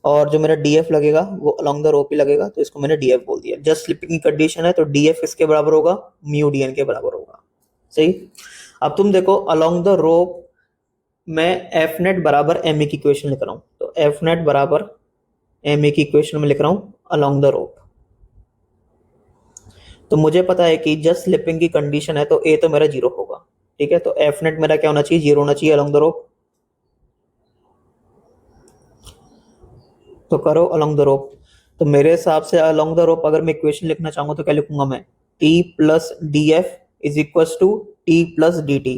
और जो मेरा डी एफ लगेगा वो अलोंग द रोप ही लगेगा, तो इसको मैंने डी एफ बोल दिया। जस्ट स्लिपिंग की कंडीशन है तो डी एफ किसके बराबर होगा, म्यू डी एन के बराबर होगा। सही। अब तुम देखो अलोंग द रोप मैं एफ नेट बराबर एम ए की इक्वेशन लिख रहा हूँ, तो एफ नेट बराबर एम ए की इक्वेशन में लिख रहा हूँ अलोंग द रोप। तो मुझे पता है कि जस्ट स्लिपिंग की कंडीशन है तो ए तो मेरा 0 होगा। ठीक है, तो एफ नेट मेरा क्या होना चाहिए, 0 होना चाहिए अलोंग द रोप। तो करो अलोंग द रोप। तो मेरे हिसाब से अलोंग द रोप अगर मैं इक्वेशन लिखना चाहूंगा तो क्या लिखूंगा मैं, T plus d F is equal to T plus d T.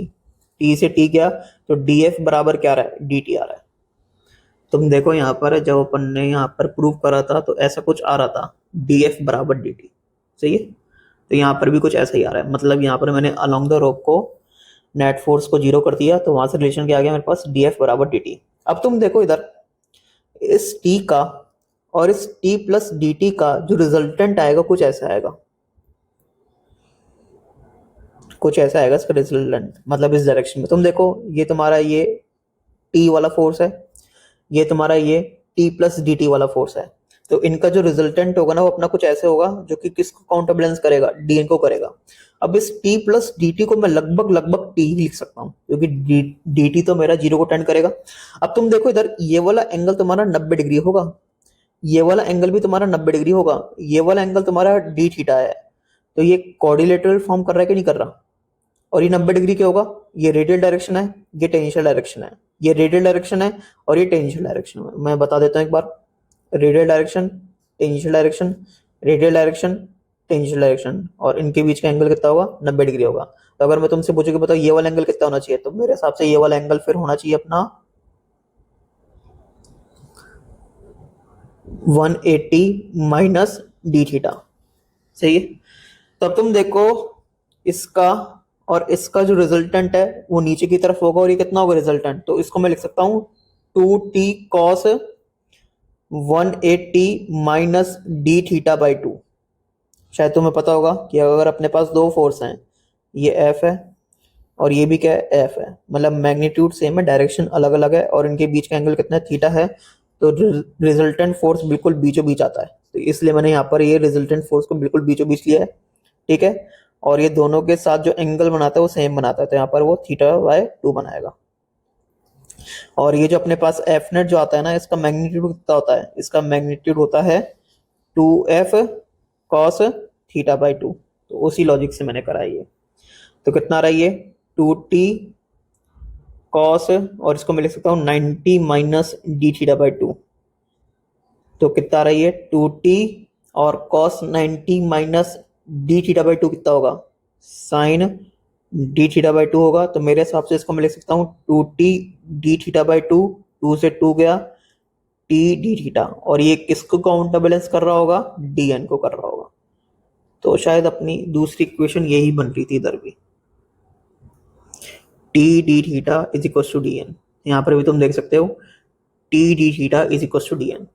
T से टी गया तो डी एफ बराबर क्या आ रहा है, डी टी आ रहा है। तुम देखो यहाँ पर जब अपन ने यहाँ पर प्रूव करा था तो ऐसा कुछ आ रहा था, डी एफ बराबर डी टी। सही है। तो यहाँ पर भी कुछ ऐसा ही आ रहा है, मतलब यहाँ पर मैंने अलोंग द रोप को नेट फोर्स को 0 कर दिया तो वहां से रिलेशन क्या आ गया मेरे पास, डी एफ बराबर डी टी। अब तुम देखो इधर इस टी का और इस टी प्लस डी टी का जो रिजल्टेंट आएगा कुछ ऐसा आएगा, कुछ ऐसा आएगा इसका रिजल्टेंट, मतलब इस डायरेक्शन में। तुम देखो ये तुम्हारा ये टी वाला फोर्स है, ये तुम्हारा ये टी प्लस डी टी वाला फोर्स है। तो इनका जो रिजल्टेंट होगा ना वो अपना कुछ ऐसे होगा जो कि किसको काउंटर बैलेंस करेगा, डी एन को करेगा। अब इस टी प्लस डी टी को मैं लगभग लगभग टी ही लिख सकता हूँ क्योंकि डी टी तो मेरा 0 को टेंड करेगा। अब तुम देखो इधर ये वाला एंगल तुम्हारा 90 डिग्री होगा, ये वाला एंगल भी तुम्हारा 90 डिग्री होगा, ये वाला एंगल तुम्हारा डी थीटा है। तो ये क्वाड्रिलेटरल फॉर्म कर रहा है कि नहीं कर रहा, और ये 90 डिग्री क्या होगा, ये रेडियल डायरेक्शन है, ये टेंजेंशियल डायरेक्शन है, ये रेडियल डायरेक्शन है और ये टेंजेंशियल डायरेक्शन है। मैं बता देता हूँ एक बार, radial direction, tangential direction, radial direction, tangential direction, और इनके बीच का एंगल कितना होगा, 90 डिग्री होगा। तो अगर मैं तुमसे पूछूं कि बताओ ये वाला एंगल कितना होना चाहिए, तो मेरे हिसाब से ये वाला एंगल फिर होना चाहिए अपना 180 माइनस डी थीटा। सही है। तो अब तुम देखो इसका और इसका जो रिजल्टेंट है वो नीचे की तरफ होगा, और ये कितना होगा रिजल्टेंट, तो इसको मैं लिख सकता हूँ 2t cos 180 minus D theta by 2। शायद तुम्हें पता होगा कि अगर अपने पास दो फोर्स हैं, ये एफ है और ये भी क्या है, एफ है, मतलब मैग्नीट्यूड सेम है, डायरेक्शन अलग अलग है, और इनके बीच का एंगल कितना है, थीटा है। तो रिजल्टेंट फोर्स बिल्कुल बीचों बीच आता है, तो इसलिए मैंने यहाँ पर ये रिजल्टेंट फोर्स को बिल्कुल बीचों बीच लिया है। ठीक है, और ये दोनों के साथ जो एंगल बनाता है वो सेम बनाता है, तो यहाँ पर वो थीटा बाय 2 बनाएगा। और ये जो अपने पास एफ नेट जो आता है ना, इसका मैग्नीट्यूड कितना होता है, इसका मैग्नीट्यूड होता है 2f cos थीटा बाई 2। तो उसी लॉजिक से मैंने करा ये। तो कितना आ रहा है ये 2t cos, और इसको मैं लिख सकता हूँ 90 माइनस डी थीटा बाई 2। तो कितना आ रहा है ये 2t और cos 90 minus D theta by 2 कितना होगा, साइन डी थीटा बाई 2 होगा। तो मेरे हिसाब से इसको मैं लिख सकता हूँ 2t डी थीटा बाई 2, 2 से 2 गया टी डी थीटा, और ये किसको काउंटर बैलेंस कर रहा होगा, डी एन को कर रहा होगा। तो शायद अपनी दूसरी इक्वेशन यही बन रही थी इधर भी, T d theta is equal to d N. यहाँ पर भी तुम देख सकते हो T d theta is equal to d N.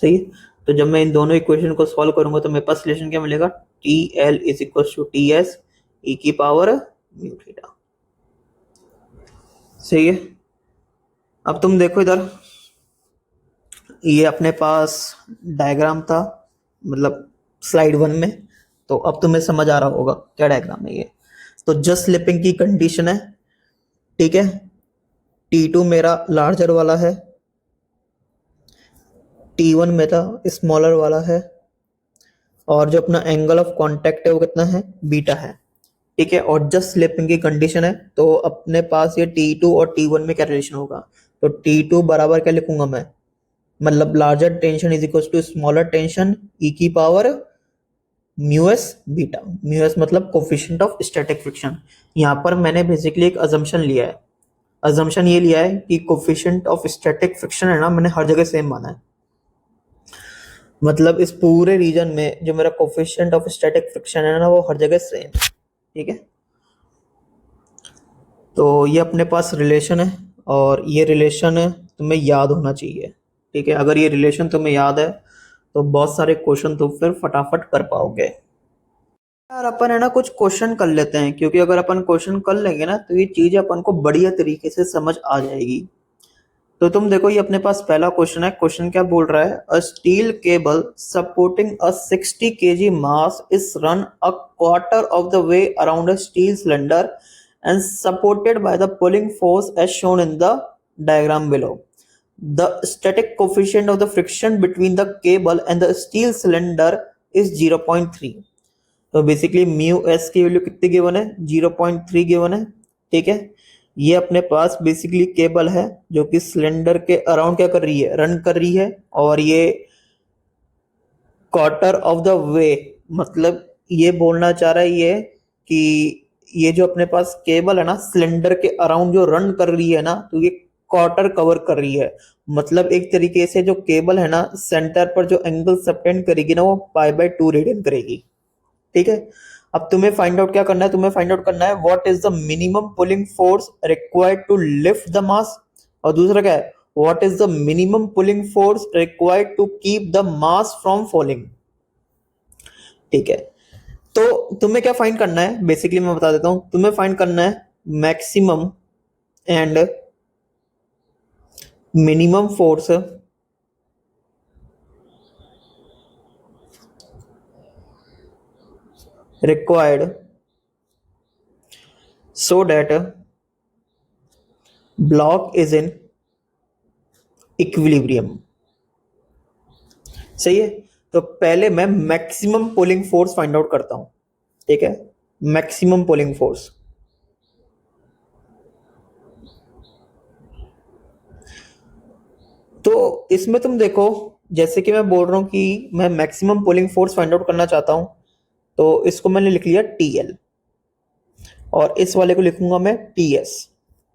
सही है। तो जब मैं इन दोनों इक्वेशन को सॉल्व करूंगा तो मेरे पास रिलेशन क्या मिलेगा, T L is equal to T S e की पावर म्यू थीटा। सही है। अब तुम देखो इधर, ये अपने पास डायग्राम था, मतलब स्लाइड 1 में। तो अब तुम्हें समझ आ रहा होगा क्या डायग्राम है ये। तो जस्ट स्लिपिंग की कंडीशन है, ठीक है। T2 मेरा लार्जर वाला है, T1 मेरा स्मॉलर वाला है, और जो अपना एंगल ऑफ कांटेक्ट है वो कितना है, बीटा है, ठीक है। और जस्ट स्लिपिंग की कंडीशन है, तो अपने पास ये T2 और T1 में क्या रिलेशन होगा, तो T2 बराबर क्या लिखूंगा मैं, मतलब larger tension is equal to smaller tension e की power mu s beta. Mu s मतलब कोफिशिएंट ऑफ स्टैटिक फ्रिक्शन। यहाँ पर मैंने बेसिकली एक अजम्पशन लिया है, अजम्पशन ये लिया है कि कोफिशिएंट ऑफ स्टैटिक फ्रिक्शन है ना, मैंने हर जगह सेम माना है। मतलब इस पूरे रीजन में जो मेरा कोफिशिएंट ऑफ स्टैटिक फ्रिक्शन है ना, वो हर जगह सेम, ठीक है। तो ये अपने पास रिलेशन है, और ये रिलेशन तुम्हें याद होना चाहिए, ठीक है। अगर ये रिलेशन तुम्हें याद है तो बहुत सारे क्वेश्चन तुम फिर फटाफट कर पाओगे। यार अपन है ना कुछ क्वेश्चन कर लेते हैं, क्योंकि अगर अपन क्वेश्चन कर लेंगे ना तो ये चीज अपन को बढ़िया तरीके से समझ आ जाएगी। तो तुम देखो, ये अपने पास पहला क्वेश्चन है। क्वेश्चन क्या बोल रहा है, a steel cable supporting a 60 kg mass is run a quarter of the way around a steel cylinder and supported by the pulling force as shown in the diagram below. The static coefficient of the friction between the cable and the steel cylinder is 0.3. तो basically mu S की value कितनी given है, 0.3 given है, ठीक है। ये अपने पास basically cable है जो कि सिलेंडर के अराउंड क्या कर रही है, रन कर रही है, और ये क्वार्टर ऑफ द वे, मतलब ये बोलना चाह रहा है ये कि ये जो अपने पास केबल है ना सिलेंडर के अराउंड जो रन कर रही है ना, तो ये क्वार्टर कवर कर रही है। मतलब एक तरीके से जो केबल है ना, सेंटर पर जो एंगल सबटेंड करेगी ना, वो π/2 रेडियन करेगी, ठीक है। अब तुम्हें फाइंड आउट क्या करना है, तुम्हें फाइंड आउट करना है what is the minimum pulling force required to lift the mass, और दूसरा क्या है, what is the minimum pulling force required to keep the mass from falling, ठीक है। तो तुम्हें क्या फाइंड करना है, बेसिकली मैं बता देता हूं, तुम्हें फाइंड करना है maximum and minimum force required so that block is in equilibrium। सही है। तो पहले मैं maximum pulling force find out करता हूं, ठीक है। मैक्सिमम पुलिंग फोर्स, तो इसमें तुम देखो, जैसे कि मैं बोल रहा हूं कि मैं maximum pulling force find out करना चाहता हूं, तो इसको मैंने लिख लिया TL, और इस वाले को लिखूंगा मैं TS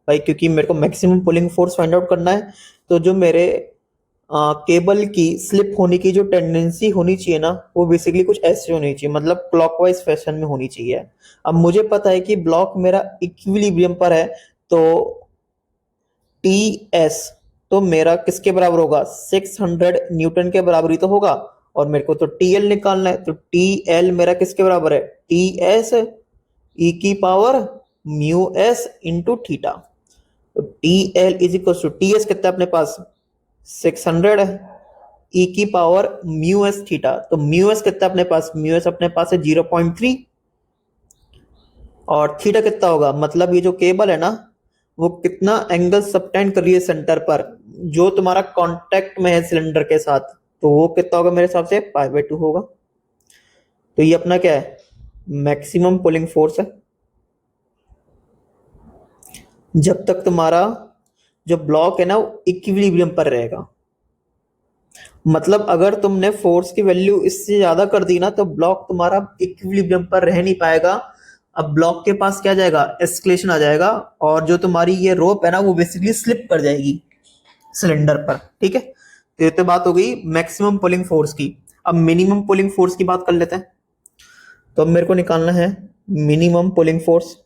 भाई, क्योंकि मेरे को maximum pulling force find out करना है। तो जो मेरे केबल की स्लिप होने की जो टेंडेंसी होनी चाहिए ना, वो बेसिकली कुछ ऐसे होनी चाहिए, मतलब क्लॉकवाइज फैशन में होनी चाहिए। अब मुझे पता है कि ब्लॉक मेरा इक्विलिब्रियम पर है, तो TS तो मेरा किसके बराबर होगा, 600 न्यूटन के बराबर ही तो होगा, और मेरे को तो TL निकालना है, तो TL मेरा किसके बराबर है, TS ई की power mu s into theta. तो TL is equal to TS कितना है अपने पास, 600 है, ई की पावर म्यू एस थीटा। तो म्यू एस कितना अपने पास, म्यू एस अपने पास है 0.3, और थीटा कितना होगा, मतलब ये जो केबल है ना, वो कितना एंगल सबटेंड कर रही है सेंटर पर, जो तुम्हारा कांटेक्ट में है सिलेंडर के साथ, तो वो कितना होगा मेरे हिसाब से π/2 होगा। तो ये अपना क्या है, मैक्सिमम पुलिंग फोर्स है, जब तक तुम्हारा जो ब्लॉक है ना वो इक्विलिब्रियम पर रहेगा। मतलब अगर तुमने फोर्स की वैल्यू इससे ज्यादा कर दी ना, तो ब्लॉक तुम्हारा इक्विलिब्रियम पर रह नहीं पाएगा। अब ब्लॉक के पास क्या जाएगा, एस्केलेशन आ जाएगा, और जो तुम्हारी ये रोप है ना, वो बेसिकली स्लिप कर जाएगी सिलेंडर पर, ठीक है। तो ये तो बात हो गई मैक्सिमम पुलिंग फोर्स की। अब मिनिमम पुलिंग फोर्स की बात कर लेते हैं। तो अब मेरे को निकालना है मिनिमम पुलिंग फोर्स।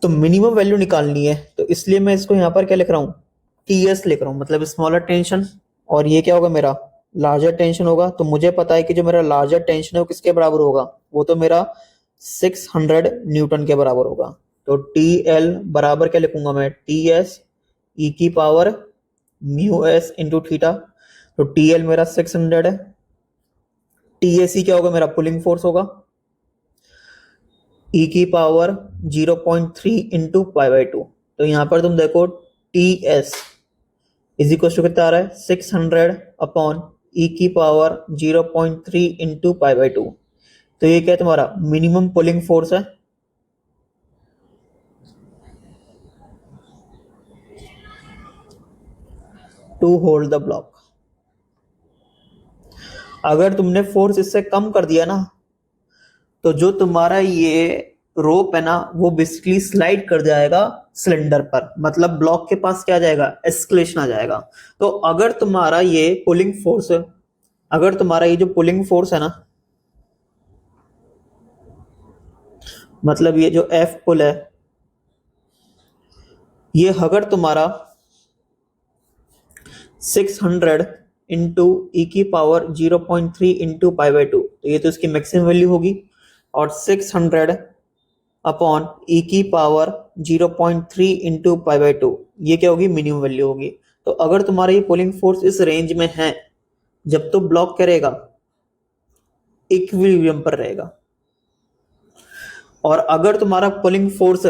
तो मिनिमम वैल्यू निकालनी है, तो इसलिए मैं इसको यहाँ पर क्या लिख रहा हूँ, टीएस लिख रहा हूँ, मतलब स्मॉलर टेंशन। और ये क्या होगा, मेरा लार्जर टेंशन होगा। तो मुझे पता है कि जो मेरा लार्जर टेंशन है वो किसके बराबर होगा, वो तो मेरा 600 न्यूटन के बराबर होगा। तो टी एल बराबर क्या लिखूंगा मैं, टी एस ई की power mu s into theta. तो टी एल मेरा 600 है, टी एस ई क्या होगा, मेरा पुलिंग फोर्स होगा, ई की power 0.3 into pi by two. तो यहां पर तुम देखो T S is equal to कितना आ रहा है, 600 अपॉन ई की power 0.3 into pi by two. तो ये क्या है, तुम्हारा मिनिमम पुलिंग फोर्स है। To hold the block. अगर तुमने फोर्स इससे कम कर दिया ना, तो जो तुम्हारा ये रोप है ना, वो बेसिकली स्लाइड कर जाएगा सिलेंडर पर, मतलब ब्लॉक के पास क्या आ जाएगा, एस्केलेशन आ जाएगा। तो अगर तुम्हारा ये पुलिंग फोर्स, अगर तुम्हारा ये जो पुलिंग फोर्स है ना, मतलब ये जो एफ पुल है, ये अगर तुम्हारा 600 इंटू ई की power 0.3 into pi by two, तो ये तो इसकी मैक्सिमम वैल्यू होगी। और 600 अपॉन ई की power 0.3 into pi by to, ये क्या होगी, मिनिमम वैल्यू होगी। तो अगर तुम्हारा ये पुलिंग फोर्स इस रेंज में है, जब तो ब्लॉक करेगा इक्विलिब्रियम पर रहेगा। और अगर तुम्हारा पुलिंग फोर्स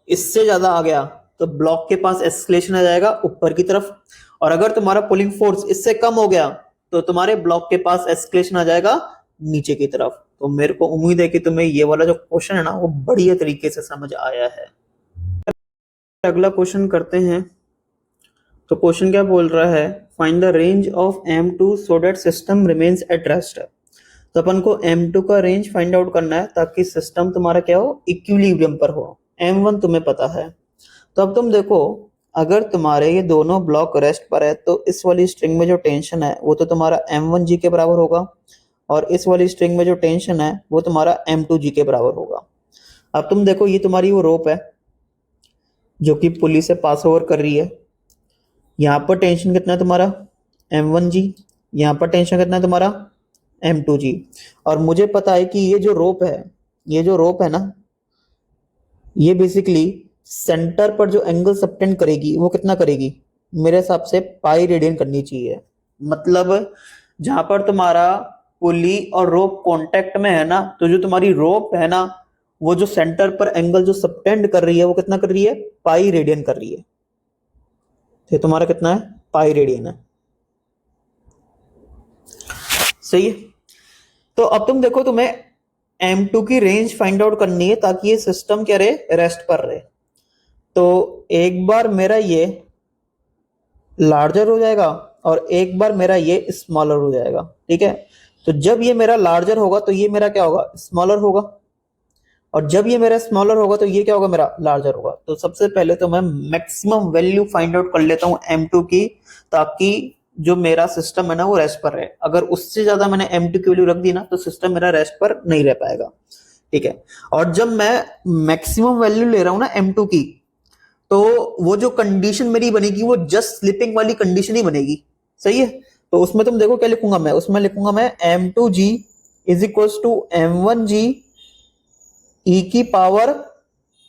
इससे ज्यादा आ गया, तो ब्लॉक के पास एस्केलेशन आ जाएगा ऊपर की तरफ। और अगर तुम्हारा पुलिंग फोर्स इससे कम हो गया, तो तुम्हारे ब्लॉक के पास एस्केलेशन आ जाएगा नीचे की तरफ। तो मेरे को उम्मीद है कि तुम्हें ये वाला जो क्वेश्चन है ना, वो बढ़िया तरीके से समझ आया है। अगला क्वेश्चन करते हैं। तो क्वेश्चन क्या बोल रहा है, find the range of m2 so that system remains at rest. तो अपन को m2 का रेंज फाइंड आउट करना है ताकि सिस्टम तुम्हारा क्या हो, इक्विलिब्रियम पर हो। m1 तुम्हें पता है। तो अब तुम देखो, अगर तुम्हारे ये दोनों ब्लॉक रेस्ट पर है, तो इस वाली स्ट्रिंग में जो टेंशन है वो तो तुम्हारा m1g के बराबर होगा, और इस वाली स्ट्रिंग में जो टेंशन है वो तुम्हारा m2g के बराबर होगा। अब तुम देखो, ये तुम्हारी वो रोप है जो कि पुली से पास ओवर कर रही है। यहाँ पर टेंशन कितना है तुम्हारा, m1g। यहाँ पर टेंशन कितना है तुम्हारा, m2g। और मुझे पता है कि ये जो रोप है, ये जो रोप है ना, ये बेसिकली सेंटर पर जो एंगल सबटेंड करेगी वो कितना करेगी, मेरे हिसाब से पाई रेडियन करनी चाहिए। मतलब जहां पर तुम्हारा पुली और रोप कांटेक्ट में है ना, तो जो तुम्हारी रोप है ना, वो जो सेंटर पर एंगल जो सबटेंड कर रही है वो कितना कर रही है, पाई रेडियन कर रही है। तो तुम्हारा कितना है, पाई रेडियन है। सही है। तो अब तुम देखो, तुम्हें m2 की रेंज फाइंड आउट करनी है ताकि ये सिस्टम क्या रहे, रेस्ट पर रहे। तो एक बार मेरा ये लार्जर हो जाएगा और एक बार मेरा ये स्मॉलर हो जाएगा, ठीक है। तो जब ये मेरा लार्जर होगा तो ये मेरा क्या होगा, स्मॉलर होगा। और जब ये मेरा स्मॉलर होगा तो ये क्या होगा, मेरा लार्जर होगा। तो सबसे पहले तो मैं मैक्सिमम वैल्यू फाइंड आउट कर लेता हूं m2 की, ताकि जो मेरा सिस्टम है ना वो रेस्ट पर रहे। अगर उससे ज्यादा मैंने m2 की वैल्यू रख दी ना, तो सिस्टम मेरा रेस्ट पर नहीं रह पाएगा, ठीक है। और जब मैं मैक्सिमम वैल्यू ले रहा हूं ना m2 की, तो वो जो कंडीशन मेरी बनेगी वो जस्ट स्लिपिंग वाली कंडीशन ही बनेगी। सही है। तो उसमें तुम देखो क्या लिखूंगा मैं, उसमें लिखूंगा मैं m2g is equal to m1g ई की पावर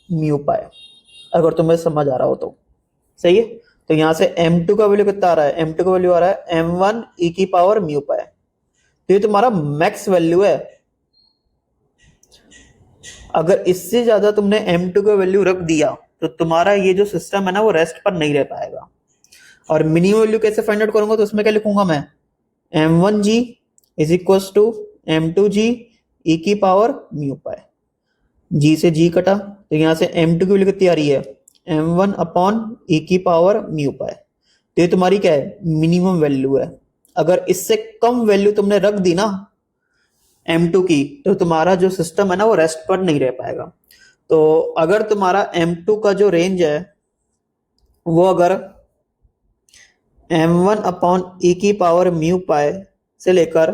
म्यू पाई, अगर तुम्हें समझ आ रहा हो तो। सही है। तो यहां से m2 का वैल्यू कितना आ रहा है, m2 का वैल्यू आ रहा है m1 ई की पावर म्यू पाई। तो ये तुम्हारा मैक्स वैल्यू है। अगर इससे ज्यादा तुमने m2 का वैल्यू रख दिया, तो तुम्हारा ये जो सिस्टम है ना वो रेस्ट पर नहीं रह पाएगा। और मिनिमम वैल्यू कैसे फाइंड आउट करूंगा, तो उसमें क्या लिखूंगा मैं, m1g is equal to m2g ई की पावर म्यू पाई। जी से जी कटा, तो यहां से m2 की वैल्यू कितनी आ रही है, m1 अपॉन ई की पावर म्यू पाई। तो ये तुम्हारी क्या है, मिनिमम वैल्यू है। अगर इससे कम वैल्यू तुमने रख दी ना m2 की, तो तुम्हारा जो सिस्टम है ना वो रेस्ट पर नहीं रह पाएगा। तो अगर तुम्हारा m2 का जो रेंज है वो अगर m1 अपॉन ई की पावर म्यू पाई से लेकर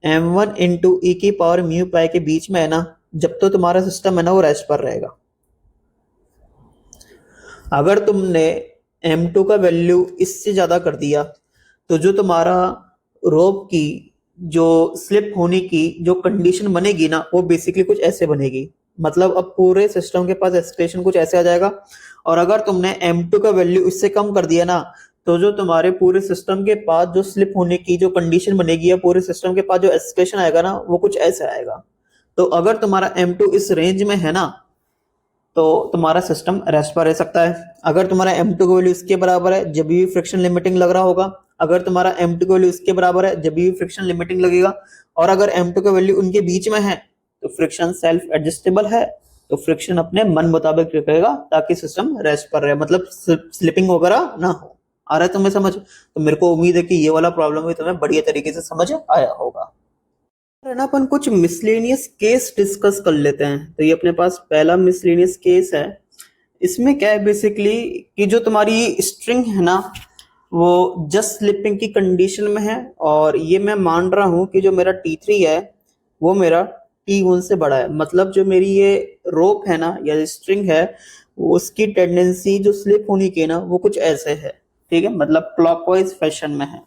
m1 इंटू ई की पावर म्यू पाई के बीच में है ना, जब तो तुम्हारा सिस्टम है ना वो रेस्ट पर रहेगा। अगर तुमने m2 का वैल्यू इससे ज्यादा कर दिया तो जो तुम्हारा रोप की जो स्लिप होने की जो कंडीशन बनेगी ना वो बेसिकली कुछ ऐसे बनेगी। मतलब अब पूरे सिस्टम के पास एक्सप्रेशन कुछ ऐसे आ जाएगा। और अगर तुमने m2 का वैल्यू इससे कम कर दिया ना तो जो तुम्हारे पूरे सिस्टम के पास जो स्लिप होने की जो कंडीशन बनेगी या पूरे सिस्टम के पास जो एक्सप्रेशन आएगा ना वो कुछ ऐसे आएगा। तो अगर तुम्हारा m2 इस रेंज में है ना तो तुम्हारा सिस्टम रेस्ट पर रह सकता है। अगर तुम्हारा m2 का वैल्यू इसके बराबर है जब भी फ्रिक्शन लिमिटिंग लग रहा होगा। अगर तुम्हारा m2 का वैल्यू इसके बराबर है जब भी फ्रिक्शन लिमिटिंग लगेगा। और अगर m2 का वैल्यू उनके बीच में है तो फ्रिक्शन सेल्फ एडजस्टेबल है, तो फ्रिक्शन अपने मन मुताबिक रखेगा ताकि सिस्टम रेस्ट पर रहे, मतलब स्लिपिंग वगैरह ना हो। आ रहा है तुम्हें समझ? तो मेरे को उम्मीद है कि ये वाला प्रॉब्लम भी तुम्हें बढ़िया तरीके से समझ आया होगा। है ना, अपन कुछ मिसलेनियस केस डिस्कस कर लेते हैं। तो ये अपने पास पहला मिसलेनियस केस है। इसमें क्या है बेसिकली कि जो तुम्हारी स्ट्रिंग है ना वो जस्ट स्लिपिंग की कंडीशन में है, और ये मैं मान रहा हूं कि जो मेरा T3 है वो मेरा T1 से बड़ा है। मतलब जो मेरी ये रोप है ना या स्ट्रिंग है वो उसकी टेंडेंसी जो स्लिप होने की है ना वो कुछ ऐसे है। ठीक है, मतलब क्लॉकवाइज फैशन में है।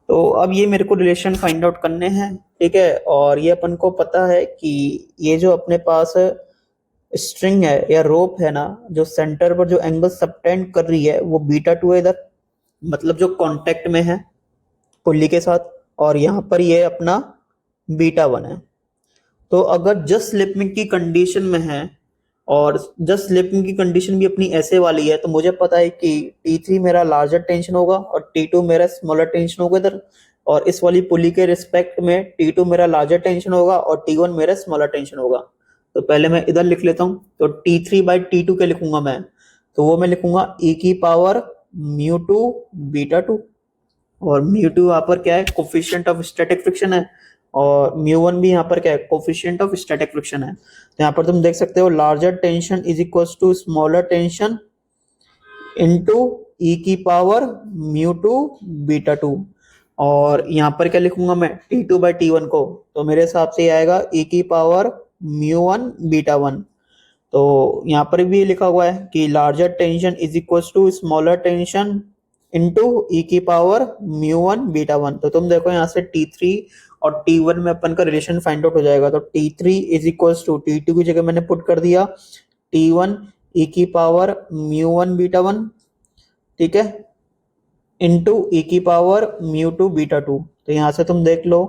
तो अब ये मेरे को रिलेशन फाइंड आउट करने हैं। ठीक है, और ये अपन को पता है कि ये जो अपने पास स्ट्रिंग है या रोप है ना जो सेंटर पर जो एंगल सबटेंड कर रही है वो β2 है इधर, मतलब जो कांटेक्ट में है पुल्ली के साथ, और यहाँ पर ये अपना β1 है। तो अगर जस्ट स्लिपिंग की कंडीशन में है और जस्ट स्लिपिंग की कंडीशन भी अपनी ऐसे वाली है तो मुझे पता है कि T3 मेरा लार्जर टेंशन होगा और T2 मेरा स्मॉलर टेंशन होगा इधर, और इस वाली पुली के रिस्पेक्ट में T2 मेरा लार्जर टेंशन होगा और T1 मेरा स्मॉलर टेंशन होगा। तो पहले मैं इधर लिख लेता हूँ। तो T3/T2 क्या लिखूंगा मैं? तो वो मैं लिखूंगा e की पावर μ2 β2, और μ2 यहाँ पर क्या है? कोफिशिएंट ऑफ स्टैटिक फ्रिक्शन है, और μ1 भी यहाँ पर क्या है? कोफिशिएंट ऑफ स्टैटिक फ्रिक्शन है। तो यहाँ पर तुम देख सकते हो larger tension is equal to smaller tension into e की पावर μ2 β2। और यहाँ पर क्या लिखूंगा मैं T2/T1 को? तो मेरे हिसाब से आएगा e की पावर μ1 β1। तो यहाँ पर भी लिखा हुआ है कि larger tension is equal to smaller tension into e की पावर μ1 β1। तो तुम देखो यहाँ से T3 और T1 में अपन का रिलेशन फाइंड आउट हो जाएगा। तो T3 is equal to T2 की जगह मैंने पुट कर दिया T1 e की पावर μ1 β1, ठीक है, इनटू e की पावर μ2 β2। तो यहाँ से तुम देख लो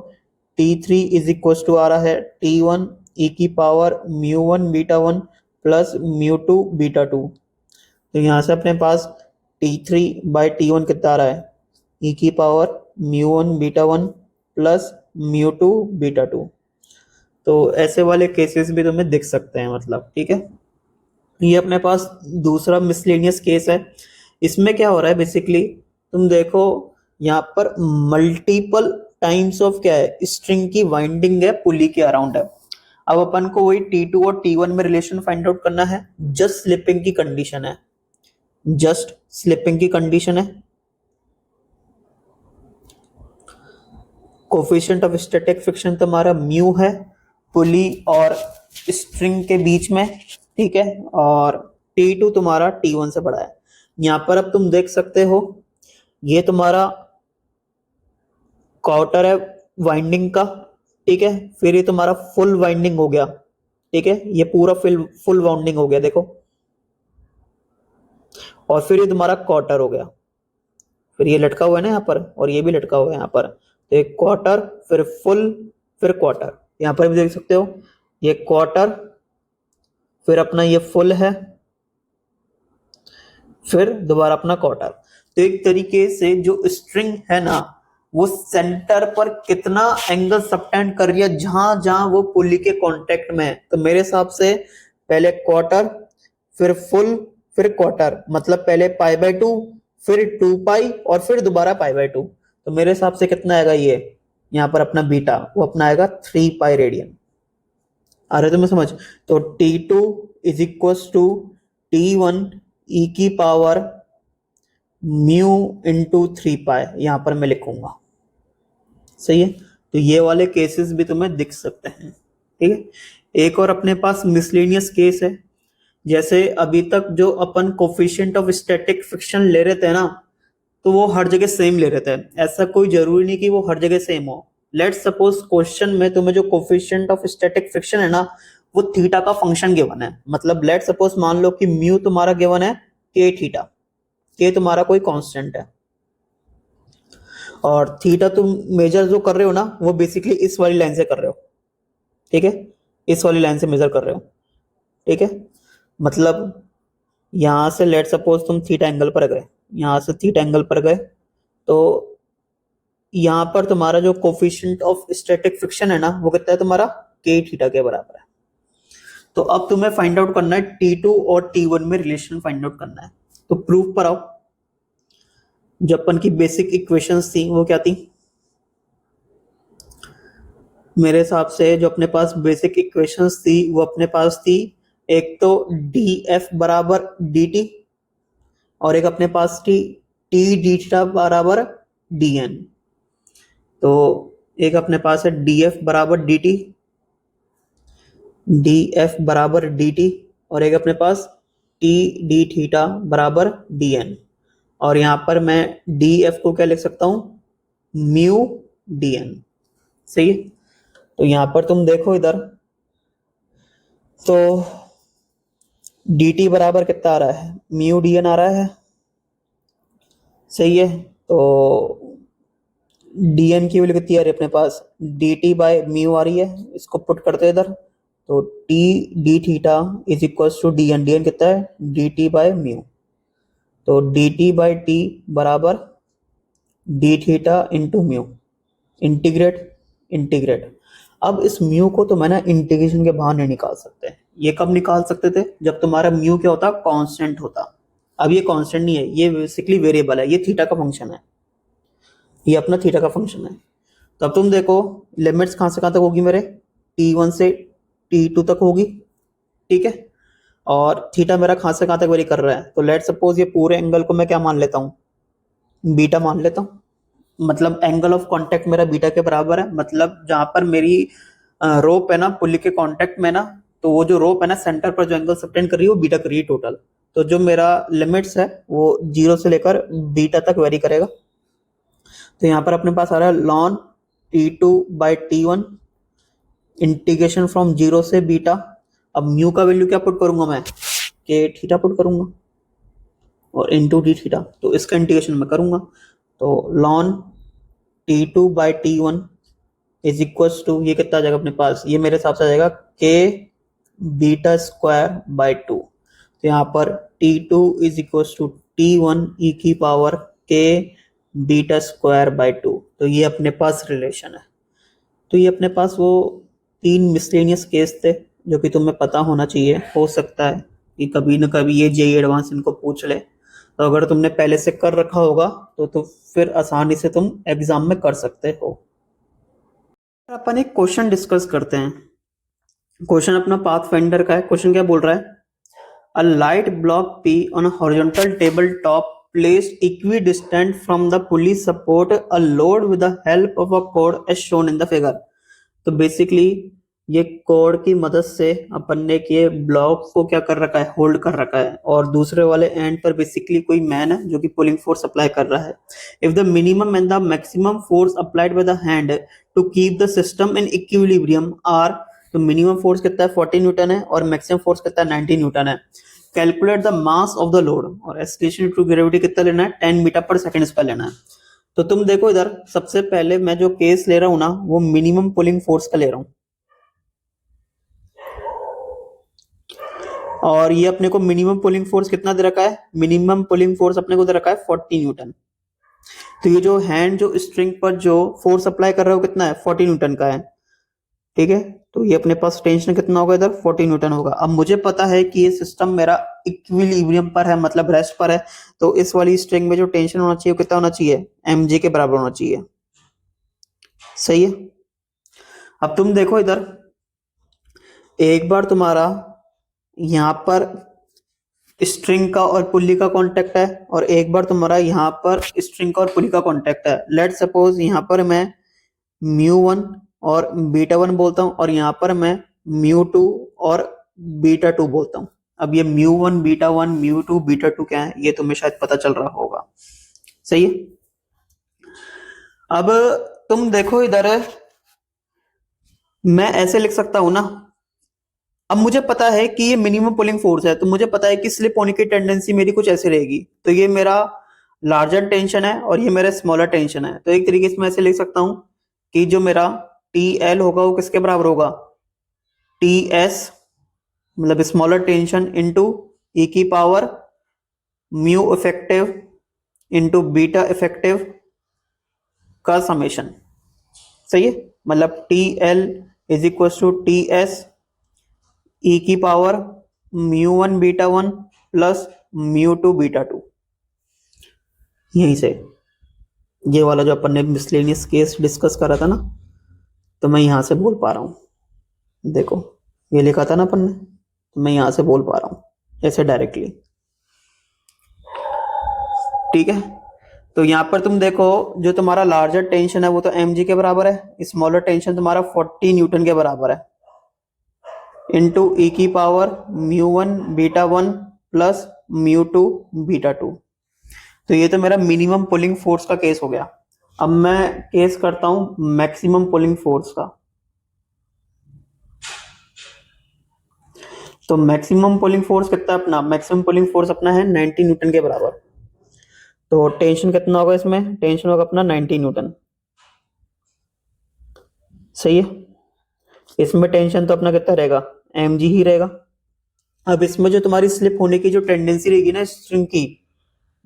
T3 इज इक्वल टू आ रहा है T1 e की पावर μ1 β1 प्लस μ2 β2। तो यहाँ से अपने पास T3/T1 कितना आ रहा है? e की पावर μ1 β1 प्लस μ2 β2। तो ऐसे वाले केसेस भी तुम्हें दिख सकते हैं, मतलब ठीक है। ये अपने पास दूसरा मिसलेनियस केस है। इसमें क्या हो रहा है बेसिकली, तुम देखो यहाँ पर मल्टीपल टाइम्स ऑफ क्या है? स्ट्रिंग की वाइंडिंग है पुली के अराउंड है। अब अपन को वही T2 और T1 में रिलेशन फाइंड आउट करना है। जस्ट स्लिपिंग की कंडीशन है, जस्ट स्लिपिंग की कंडीशन है, कोफिशिएंट ऑफ स्टैटिक फ्रिक्शन तुम्हारा म्यू है पुली और स्ट्रिंग के बीच में, ठीक है, और T2 तुम्हारा T1 से बड़ा है। यहाँ पर अब तुम देख सकते हो ये तुम्हारा क्वार्टर है वाइंडिंग का, ठीक है, फिर ये तुम्हारा फुल वाइंडिंग हो गया, ठीक है, ये पूरा फुल वाइंडिंग हो गया देखो, और फिर ये तुम्हारा क्वार्टर हो गया, फिर ये लटका हुआ है ना यहाँ पर, और ये भी लटका हुआ है यहाँ पर। तो एक क्वार्टर, फिर फुल, फिर क्वार्टर, यहाँ पर भी देख सकते हो ये क्वार्टर, फिर अपना ये फुल है, फिर दोबारा अपना क्वार्टर। तो एक तरीके से जो स्ट्रिंग है ना वो सेंटर पर कितना एंगल सबटेंड कर रही है जहां जहां वो पुली के कांटेक्ट में है। तो मेरे हिसाब से पहले क्वार्टर, फिर फुल, फिर क्वार्टर, मतलब पहले π/2, फिर 2π, और फिर दोबारा π/2। तो मेरे हिसाब से कितना आएगा ये यहाँ पर अपना बीटा, वो अपना आएगा 3π रेडियन। आ रहे तुम्हें समझ? तो T2 is equal to T1 e की पावर म्यू इंटू 3 पाई यहां पर मैं लिखूंगा। सही है, तो ये वाले केसेस भी तुम्हें दिख सकते हैं। ठीक है, एक और अपने पास मिसलेनियस केस है। जैसे अभी तक जो अपन कोफिशिएंट ऑफ स्टैटिक फ्रिक्शन ले रहे थे ना, तो वो हर जगह सेम ले रहे थे। ऐसा कोई जरूरी नहीं कि वो हर जगह सेम हो। लेट्स सपोज क्वेश्चन में तुम्हें जो कोफिशिएंट ऑफ स्टैटिक फ्रिक्शन है ना, वो थीटा का फंक्शन गिवन है। मतलब लेट्स सपोज मान लो कि म्यू तुम्हारा गिवन है के थीटा, के तुम्हारा कोई कांस्टेंट है, और थीटा तुम मेजर जो कर रहे हो ना, वो बेसिकली इस वाली लाइन से कर रहे हो। ठीक है, इस वाली लाइन से मेजर कर रहे हो। ठीक है, मतलब यहां से लेट सपोज तुम थीटा एंगल पर गए, यहां से थीटा एंगल पर गए, तो यहां पर तुम्हारा जो कोफिशिएंट ऑफ स्टैटिक फ्रिक्शन है ना, वो कितना है तुम्हारा, के थीटा के बराबर है। तो अब तुम्हें फाइंड आउट करना है T2 और T1 में रिलेशन फाइंड आउट करना है। तो प्रूफ पर आओ। जो अपन की बेसिक इक्वेशंस थी वो क्या थी? मेरे हिसाब से जो अपने पास बेसिक इक्वेशंस थी वो अपने पास थी, एक तो df बराबर dt, और एक अपने पास थी t d थीटा बराबर dn। तो एक अपने पास है df बराबर dt, df बराबर dt, और एक अपने पास t d थीटा बराबर dn। और यहां पर मैं df को क्या लिख सकता हूं, म्यू dn। सही है, तो यहां पर तुम देखो इधर, तो dt बराबर कितना आ रहा है, म्यू dn आ रहा है। सही है, तो dn की वैल्यू कितनी आ रही है अपने पास, dt बाय म्यू आ रही है। इसको पुट करते हैं इधर, तो t d theta is equal to dn, dn कितना है, dt बाय म्यू। तो dt बाय t बराबर d theta into mu. Integrate, integrate. अब इस म्यू को तो मैं ना इंटीग्रेशन के बाहर नहीं निकाल सकते। ये कब निकाल सकते थे, जब तुम्हारा म्यू क्या होता, कांस्टेंट होता। अब ये कांस्टेंट नहीं है, ये बेसिकली वेरिएबल है, ये थीटा का फंक्शन है, ये अपना थीटा का फंक्शन है। तो अब तुम देखो लिमिट्स कहां से कहां तक होगी मेरे, T1 से T2 तक होगी। ठीक है, और थीटा मेरा कहां से कहां तक वेरी कर रहा है, तो लेट सपोज ये पूरे एंगल को मैं क्या मान लेता हूँ, बीटा मान लेता हूँ। मतलब एंगल ऑफ कांटेक्ट मेरा बीटा के बराबर है। मतलब जहां पर मेरी रोप है ना पुल्ली के कांटेक्ट में ना, तो वो जो रोप है ना सेंटर पर जो एंगल सबटेंड कर रही है वो बीटा कर रही है टोटल। तो जो मेरा लिमिट्स है वो 0 से लेकर बीटा तक वेरी करेगा। तो यहाँ पर अपने पास आ रहा है lawn T2 by T1 integration from 0 से बीटा। अब म्यू का वैल्यू क्या पुट करूंगा मैं, के थीटा पुट करूंगा, और इंटू डी थीटा, तो इसका इंटीग्रेशन मैं करूंगा। तो lawn T2 by T1 is equal to, ये कितना आ जाएगा अपने पास, ये मेरे हिसाब से आ जाएगा के बीटा स्क्वायर बाई 2। तो यहाँ पर T2 is equal to T1 ई की पावर के बीटा स्क्वायर बाई 2। तो ये अपने पास रिलेशन है। तो ये अपने पास वो 3 मिसलेनियस केस थे जो कि तुम्हें पता होना चाहिए। हो सकता है कि कभी न कभी ये जेई एडवांस इनको पूछ ले, तो अगर तुमने पहले से कर रखा होगा तो फिर आसानी से तुम एग्जाम में कर सकते हो। अपन एक क्वेश्चन डिस्कस करते हैं। क्वेश्चन अपना पाथ फाइंडर का है। क्वेश्चन क्या बोल रहा है, a light block P on a horizontal table top placed equidistant from the pulley support a load with the help of a cord as shown in the figure। तो basically ये cord की मदद से अपन ने ये ब्लॉक को क्या कर रखा है, होल्ड कर रखा है, और दूसरे वाले एंड पर बेसिकली कोई मैन है जो कि पुलिंग फोर्स अप्लाई कर रहा है। If the minimum and the maximum force applied by the hand to keep the system in equilibrium are, तो मिनिमम फोर्स कितना है 40 न्यूटन है, और मैक्सिमम फोर्स कितना है 90 न्यूटन है। Calculate the mass of the load, और एक्सलेशन टू ग्रेविटी कितना लेना है, 10 मीटर पर सेकंड स्क्वायर लेना है। तो तुम देखो इधर, सबसे पहले मैं जो केस ले रहा हूं ना, वो मिनिमम पुलिंग फोर्स का ले रहा हूं, और ये अपने को मिनिमम पुलिंग फोर्स कितना दे रखा है, मिनिमम पुलिंग फोर्स अपने को दे रखा है 40 न्यूटन। तो ये जो हैंड जो स्ट्रिंग पर जो फोर्स अप्लाई कर रहा है वो कितना है, 40 न्यूटन का है। ठीक है, तो ये अपने पास टेंशन कितना होगा इधर, 40 न्यूटन होगा। अब मुझे पता है कि ये सिस्टम मेरा इक्विलिब्रियम पर है, मतलब रेस्ट पर है। तो इस वाली स्ट्रिंग में जो टेंशन होना चाहिए वो कितना होना चाहिए, mg के बराबर होना चाहिए। सही है, अब तुम देखो इधर, एक बार तुम्हारा यहां पर स्ट्रिंग का और पुल्ली का कांटेक्ट है, और एक बार तुम्हारा यहाँ पर स्ट्रिंग का और पुल्ली का कांटेक्ट है। लेट सपोज यहाँ पर मैं म्यू 1 और बीटा 1 बोलता हूँ, और यहाँ पर मैं म्यू 2 और बीटा 2 बोलता हूँ। अब ये म्यू 1 बीटा 1 म्यू 2 बीटा 2 क्या है, ये तुम्हें शायद पता चल रहा होगा। सही है। अब तुम देखो इधर, मैं ऐसे लिख सकता हूं ना। अब मुझे पता है कि ये मिनिमम पुलिंग फोर्स है, तो मुझे पता है कि स्लिप होने की टेंडेंसी मेरी कुछ ऐसे रहेगी। तो ये मेरा लार्जर टेंशन है और ये मेरा स्मॉलर टेंशन है। तो एक तरीके से मैं ऐसे लिख सकता हूं कि जो मेरा टी एल होगा वो किसके बराबर होगा, टी एस मतलब स्मॉलर टेंशन इंटू ई की power mu effective into beta effective का समेशन। सही है। मतलब T L is equal to T S e की power mu 1 beta 1 plus mu 2 beta 2। यहीं से ये वाला जो अपन ने मिसलेनियस केस डिस्कस करा था ना, तो मैं यहां से बोल पा रहा हूं। देखो ये लिखा था ना अपन ने, तो मैं यहां से बोल पा रहा हूं ऐसे डायरेक्टली। ठीक है। तो यहां पर तुम देखो जो तुम्हारा लार्जर टेंशन है वो तो mg के बराबर है, स्मॉलर टेंशन तुम्हारा 40 न्यूटन के बराबर है, इंटू ई की power mu 1 beta 1 plus mu 2 beta 2। तो ये तो मेरा मिनिमम पुलिंग फोर्स का केस हो गया। अब मैं केस करता हूं मैक्सिमम पुलिंग फोर्स का। तो मैक्सिमम पुलिंग फोर्स कितना है अपना, मैक्सिमम पुलिंग फोर्स अपना है 90 न्यूटन के बराबर। तो टेंशन कितना होगा इसमें, टेंशन होगा अपना 90 न्यूटन। सही है। इसमें टेंशन तो अपना कितना रहेगा, mg ही रहेगा। अब इसमें जो तुम्हारी स्लिप होने की जो टेंडेंसी रहेगी ना स्ट्रिंग की,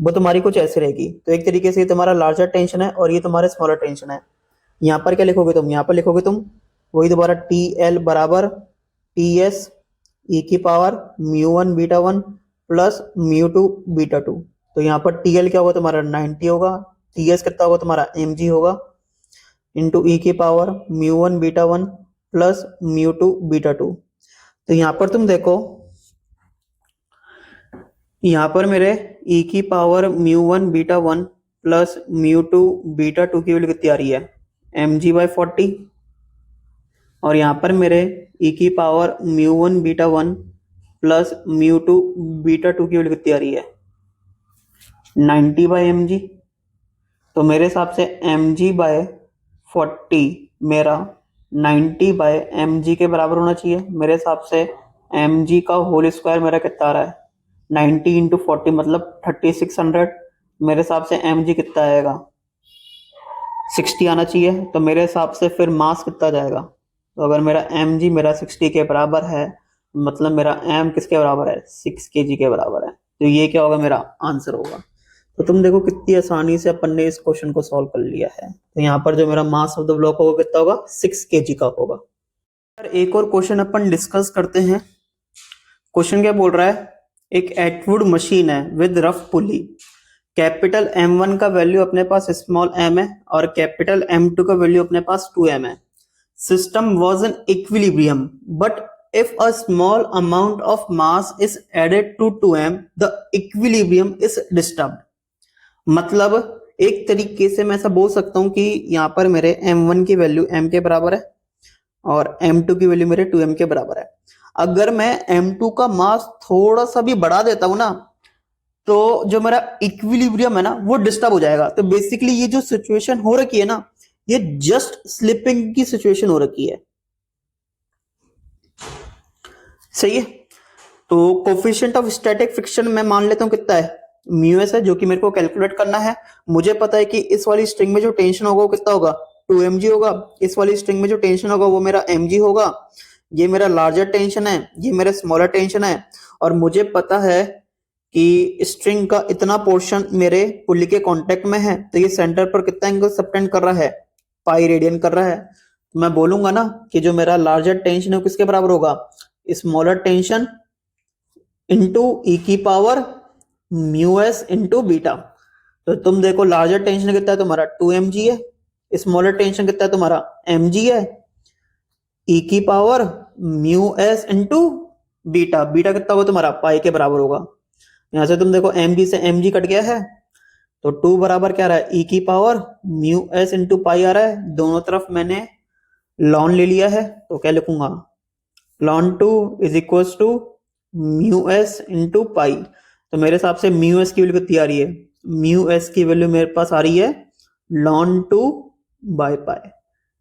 वो तुम्हारी कुछ ऐसे रहेगी। तो एक तरीके से ये तुम्हारा लार्जर टेंशन है और ये तुम्हारा स्मॉलर टेंशन है। यहाँ पर क्या लिखोगे तुम, यहाँ पर लिखोगे तुम वही दोबारा टी एल बराबर टी एस ई की power mu 1 beta 1 plus mu 2 beta 2। तो यहाँ पर टी एल क्या होगा तुम्हारा 90 होगा, टी एस कितना होगा तुम्हारा mg होगा, इंटू ई की power mu 1 beta 1 plus mu 2 beta 2। तो यहाँ पर तुम देखो, यहाँ पर मेरे ई की power mu 1 beta 1 plus mu 2 beta 2 की वैल्यू कितनी आ रही है, mg/40। और यहाँ पर मेरे ई की power mu 1 beta 1 plus mu 2 beta 2 की वैल्यू कितनी आ रही है, 90/mg। तो मेरे हिसाब से mg/40 मेरा 90/mg के बराबर होना चाहिए। मेरे हिसाब से mg का होल स्क्वायर मेरा कितना आ रहा है, 90 इंटू 40 मतलब 3600। मेरे हिसाब से mg कितना आएगा, 60 आना चाहिए। तो मेरे हिसाब से फिर मास कितना जाएगा, तो अगर मेरा mg मेरा 60 के बराबर है, मतलब मेरा m किसके बराबर है, 6 kg के बराबर है। तो ये क्या होगा, मेरा आंसर होगा। तो तुम देखो कितनी आसानी से अपन ने इस क्वेश्चन को सॉल्व कर लिया है। तो यहाँ पर जो मेरा मास ऑफ द ब्लॉक होगा कितना होगा, 6 kg का होगा। एक और क्वेश्चन अपन डिस्कस करते हैं। क्वेश्चन क्या बोल रहा है, एक एटवुड मशीन है with rough pulley, capital M1 का वैल्यू अपने पास स्मॉल m है और कैपिटल M2 का वैल्यू अपने पास 2m है। System was in equilibrium but if a small amount of mass is added to 2m the equilibrium is disturbed। मतलब एक तरीके से मैं ऐसा बोल सकता हूं कि यहाँ पर मेरे m1 की वैल्यू m के बराबर है और m2 की वैल्यू मेरे 2m के बराबर है। अगर मैं m2 का मास थोड़ा सा भी बढ़ा देता हूं ना, तो जो मेरा इक्विलिब्रियम है ना वो डिस्टर्ब हो जाएगा। तो बेसिकली ये जो सिचुएशन हो रखी है ना, ये जस्ट स्लिपिंग की सिचुएशन हो रखी है। सही है। तो कोफिशिएंट ऑफ स्टैटिक फ्रिक्शन मैं मान लेता हूं कितना है, μs है, जो कि मेरे को कैलकुलेट करना है। मुझे पता है कि इस वाली स्ट्रिंग में जो टेंशन होगा वो कितना होगा, 2mg होगा। इस वाली स्ट्रिंग में जो टेंशन होगा वो मेरा mg होगा। ये मेरा लार्जर टेंशन है, ये मेरा स्मॉलर टेंशन है। और मुझे पता है कि स्ट्रिंग का इतना पोर्शन मेरे पुल्ली के कांटेक्ट में है, तो ये सेंटर पर कितना एंगल सबटेंड कर रहा है, पाई रेडियन कर रहा है। तो मैं बोलूंगा ना कि जो मेरा लार्जर टेंशन है किसके बराबर होगा, स्मॉलर टेंशन इंटू ई की पावर μs इंटू बीटा। तो तुम देखो लार्जर टेंशन कितना है तुम्हारा 2mg है, स्मॉलर टेंशन कितना है तुम्हारा mg है, ई की power μs into beta. Beta कितना होगा तुम्हारा पाई के बराबर होगा। यहां से तुम देखो mg से mg कट गया है, तो 2 बराबर क्या आ रहा है, e की power mu s into pi आ रहा है। दोनों तरफ मैंने लॉन ले लिया है, तो क्या लिखूंगा, lawn 2 is equal to mu s into pi. तो मेरे हिसाब से म्यू एस की वैल्यू कितनी आ रही है, म्यू एस की वैल्यू मेरे पास आ रही है लॉन 2 बाय पाई।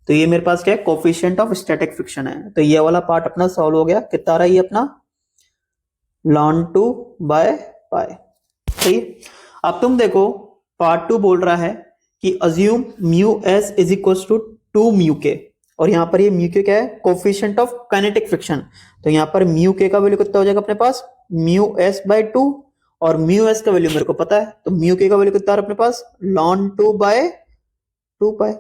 तो ये मेरे पास क्या है, कोफिशिएंट ऑफ स्टैटिक फ्रिक्शन है। तो ये वाला पार्ट अपना सॉल्व हो गया। कितना आ रहा है ये अपना, ln 2 बाय पाई। सही। अब तुम देखो पार्ट 2 बोल रहा है कि assume mu s is equal to 2 mu k, और यहां पर ये म्यू के क्या है, कोफिशिएंट ऑफ काइनेटिक फ्रिक्शन। तो यहां पर म्यू के का वैल्यू कितना हो जाएगा अपने पास, म्यू एस बाय 2, और म्यू एस का वैल्यू मेरे को पता है, तो म्यू के का वैल्यू कितना है अपने पास, ln 2 बाय 2 पाई।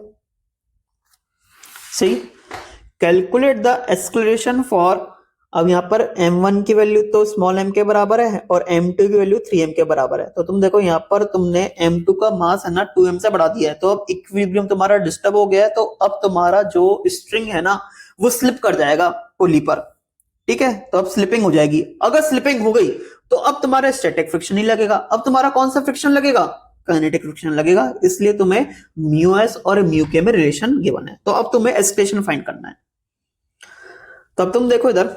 सही। कैलकुलेट द एक्सेलरेशन फॉर, अब यहाँ पर m1 की वैल्यू तो स्मॉल m के बराबर है और m2 की वैल्यू 3m के बराबर है। तो तुम देखो यहाँ पर तुमने m2 का मास है ना 2m से बढ़ा दिया है, तो अब इक्विलिब्रियम तुम्हारा डिस्टर्ब हो गया है। तो अब तुम्हारा जो स्ट्रिंग है ना वो स्लिप कर जाएगा पुली पर, ठीक है। तो अब स्लिपिंग हो जाएगी। अगर स्लिपिंग हो गई तो अब तुम्हारा स्टैटिक फ्रिक्शन नहीं लगेगा, अब तुम्हारा कौन सा फ्रिक्शन लगेगा, काइनेटिक फ्रिक्शन लगेगा। इसलिए तुम्हें म्यू एस और म्यू के में रिलेशन गिवन है। तो अब तुम्हें एक्सप्रेशन फाइंड करना है। तो अब तुम देखो इधर,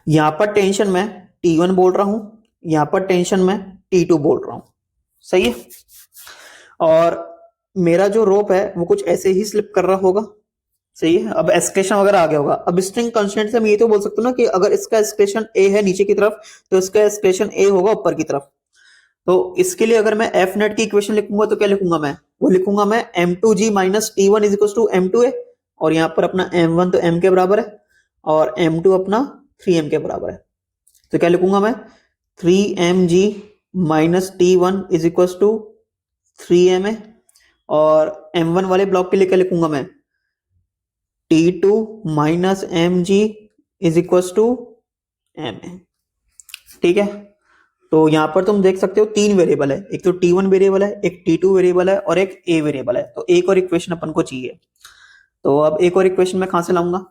यहां पर टेंशन में T1 बोल रहा हूं, यहां पर टेंशन में T2 बोल रहा हूं। सही है। और मेरा जो रोप है वो कुछ ऐसे ही स्लिप कर रहा होगा। सही है। अब एस्केलेशन वगैरह आ गया होगा। अब स्ट्रिंग कांस्टेंट से मैं ये तो बोल सकता हूं ना कि अगर इसका एस्केलेशन ए है नीचे की तरफ, तो इसका एस्केलेशन ए होगा ऊपर की तरफ। तो इसके लिए अगर मैं एफ नेट की इक्वेशन लिखूंगा तो क्या लिखूंगा मैं, वो लिखूंगा मैं m2g minus T one is equal to m2a, और यहां पर अपना m1 तो m के बराबर है और m2 अपना 3m के बराबर है। तो क्या लिखूंगा मैं, 3mg minus T one is equal to 3ma, और m1 वाले ब्लॉक के लिए क्या लिखूंगा मैं, T2 minus mg is equal to ma। ठीक है। तो यहां पर तुम देख सकते हो 3 वेरिएबल है, एक तो T1 वेरिएबल है, एक T2 वेरिएबल है और एक A वेरिएबल है। तो एक और इक्वेशन अपन को चाहिए। तो अब एक और इक्वेशन मैं कहां से लाऊंगा,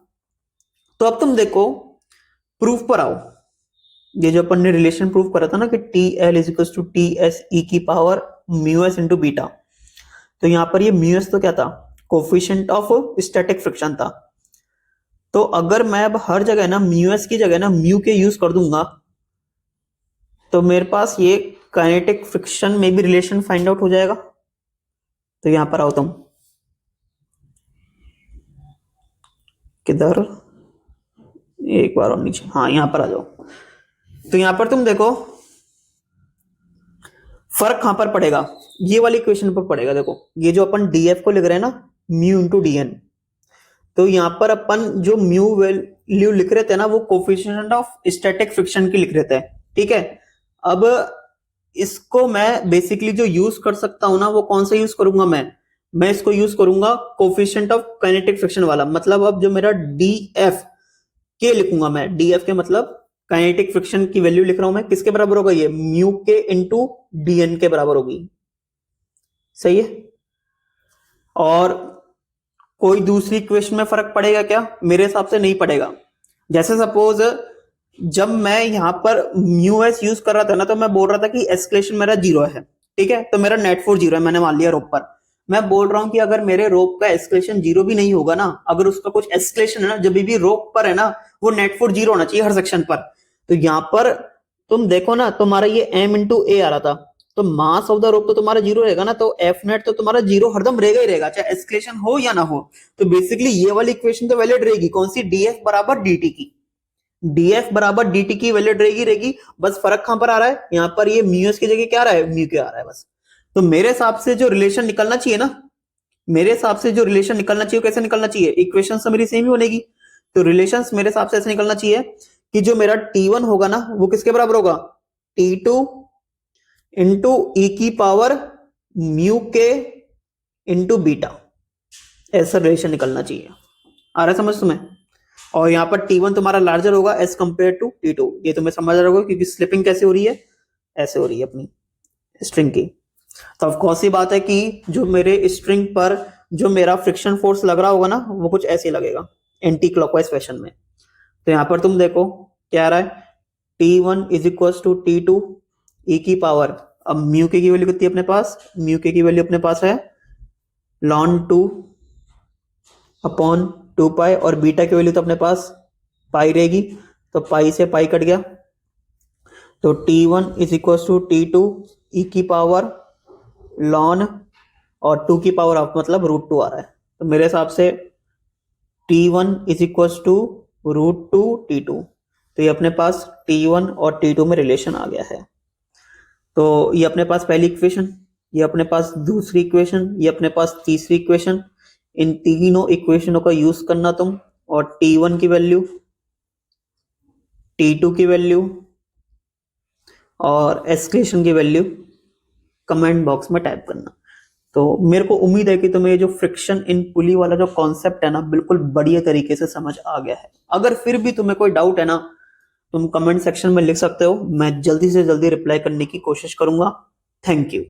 तो अब तुम देखो प्रूफ पर आओ। ये जो अपन ने रिलेशन प्रूफ करा था ना कि TL is equal to T S e की power mu s into beta, तो यहां पर ये म्यू एस तो क्या था, कोफिशिएंट ऑफ स्टैटिक फ्रिक्शन था। तो अगर मैं अब हर जगह ना म्यू एस की जगह ना म्यू के यूज कर दूंगा, तो मेरे पास ये काइनेटिक फ्रिक्शन में भी रिलेशन फाइंड आउट हो जाएगा। तो यहां पर आओ तुम, किधर, एक बार और नीचे, हाँ यहां पर आ जाओ। तो यहां पर तुम देखो फर्क कहां पर पड़ेगा, ये वाली इक्वेशन पर पड़ेगा। देखो ये जो अपन डीएफ को लिख रहे हैं ना म्यू इंटू डीएन, तो यहां पर अपन जो म्यू वैल्यू लिख रहे थे ना वो कोफिशिएंट ऑफ स्टैटिक फ्रिक्शन की लिख रहे थे, ठीक है। अब इसको मैं बेसिकली जो यूज कर सकता हूं ना वो कौन सा यूज करूंगा मैं इसको यूज करूंगा कोफिशिएंट ऑफ काइनेटिक फ्रिक्शन वाला। मतलब अब जो मेरा डीएफ के लिखूंगा मैं, डीएफ के मतलब काइनेटिक फ्रिक्शन की वैल्यू लिख रहा हूं मैं, किसके बराबर होगा, ये म्यू के इंटू डीएन के बराबर होगी। सही है। और कोई दूसरी इक्वेशन में फर्क पड़ेगा क्या, मेरे हिसाब से नहीं पड़ेगा। जैसे सपोज जब मैं यहां पर म्यू एस यूज कर रहा था ना, तो मैं बोल रहा था कि एस्केलेशन मेरा 0 है, ठीक है। तो मेरा नेट फोर्स 0 है, मैंने मान लिया रोप पर। मैं बोल रहा हूं कि अगर मेरे रोप का एस्केलेशन 0 भी नहीं होगा ना, अगर उसका कुछ एस्केलेशन है ना, जब भी रोप पर है ना वो नेट फोर्स 0 होना चाहिए हर सेक्शन पर। तो यहां पर तुम देखो ना, तुम्हारा ये m इंटू ए आ रहा था, तो मास ऑफ द रोप तो तुम्हारा 0 रहेगा ना, तो एफ नेट तो तुम्हारा 0 हरदम रहेगा ही रहेगा, चाहे एस्केलेशन हो या ना हो। तो बेसिकली ये वाली इक्वेशन तो वैलिड रहेगी, कौन सी, डीएफ बराबर डीटी की, डीएफ बराबर डीटी की वैल्यू रहेगी। बस फर्क कहां पर आ रहा है, यहां पर ये म्यू एस की जगह क्या आ रहा है, म्यू के आ रहा है बस। तो मेरे हिसाब से जो रिलेशन निकलना चाहिए ना, मेरे हिसाब से जो रिलेशन निकलना चाहिए कैसे निकलना चाहिए, इक्वेशन तो मेरी सेम ही बनेगी। तो रिलेशंस मेरे हिसाब से ऐसे निकलना चाहिए कि जो मेरा T1 होगा ना वो किसके बराबर होगा, T2 इंटू ई की पावर म्यू के इंटू बीटा, ऐसा रिलेशन निकलना चाहिए। आ रहा है समझ तुम्हें। और यहाँ पर T1 तुम्हारा लार्जर होगा एज कंपेयर टू T2, ये तुम्हें समझ रहा होगा क्योंकि स्लिपिंग कैसे हो रही है, ऐसे हो रही है अपनी स्ट्रिंग की। तो ऑफ कोर्स ये बात है कि जो मेरे स्ट्रिंग पर जो मेरा फ्रिक्शन फोर्स लग रहा होगा ना वो कुछ ऐसे लगेगा एंटी क्लॉकवाइज फैशन में। तो यहाँ पर तुम देखो क्या आ रहा है, T1 is equal to T2 e की पावर, अब म्यू के की वैल्यू कितनी है अपने पास, म्यू के की वैल्यू अपने पास है ln 2 अपॉन 2 पाई, और बीटा की वैल्यू तो अपने पास पाई रहेगी, तो पाई से पाई कट गया, तो T1 is equal to T2 e की पावर ln, और 2 की पावर ऑफ मतलब √2 आ रहा है, तो मेरे हिसाब से T1 is equal to √2 T2, तो ये अपने पास T1 और T2 में रिलेशन आ गया है। तो ये अपने पास पहली इक्वेशन, ये अपने पास दूसरी इक्वेशन, ये अपने पास तीसरी इक्वेशन, इन तीनों इक्वेशनों का यूज करना तुम, और T1 की वैल्यू, T2 की वैल्यू और एक्सक्लेशन की वैल्यू कमेंट बॉक्स में टाइप करना। तो मेरे को उम्मीद है कि तुम्हें ये जो फ्रिक्शन इन पुली वाला जो कॉन्सेप्ट है ना, बिल्कुल बढ़िया तरीके से समझ आ गया है। अगर फिर भी तुम्हें कोई डाउट है ना, तुम कमेंट सेक्शन में लिख सकते हो, मैं जल्दी से जल्दी रिप्लाई करने की कोशिश करूंगा। Thank you.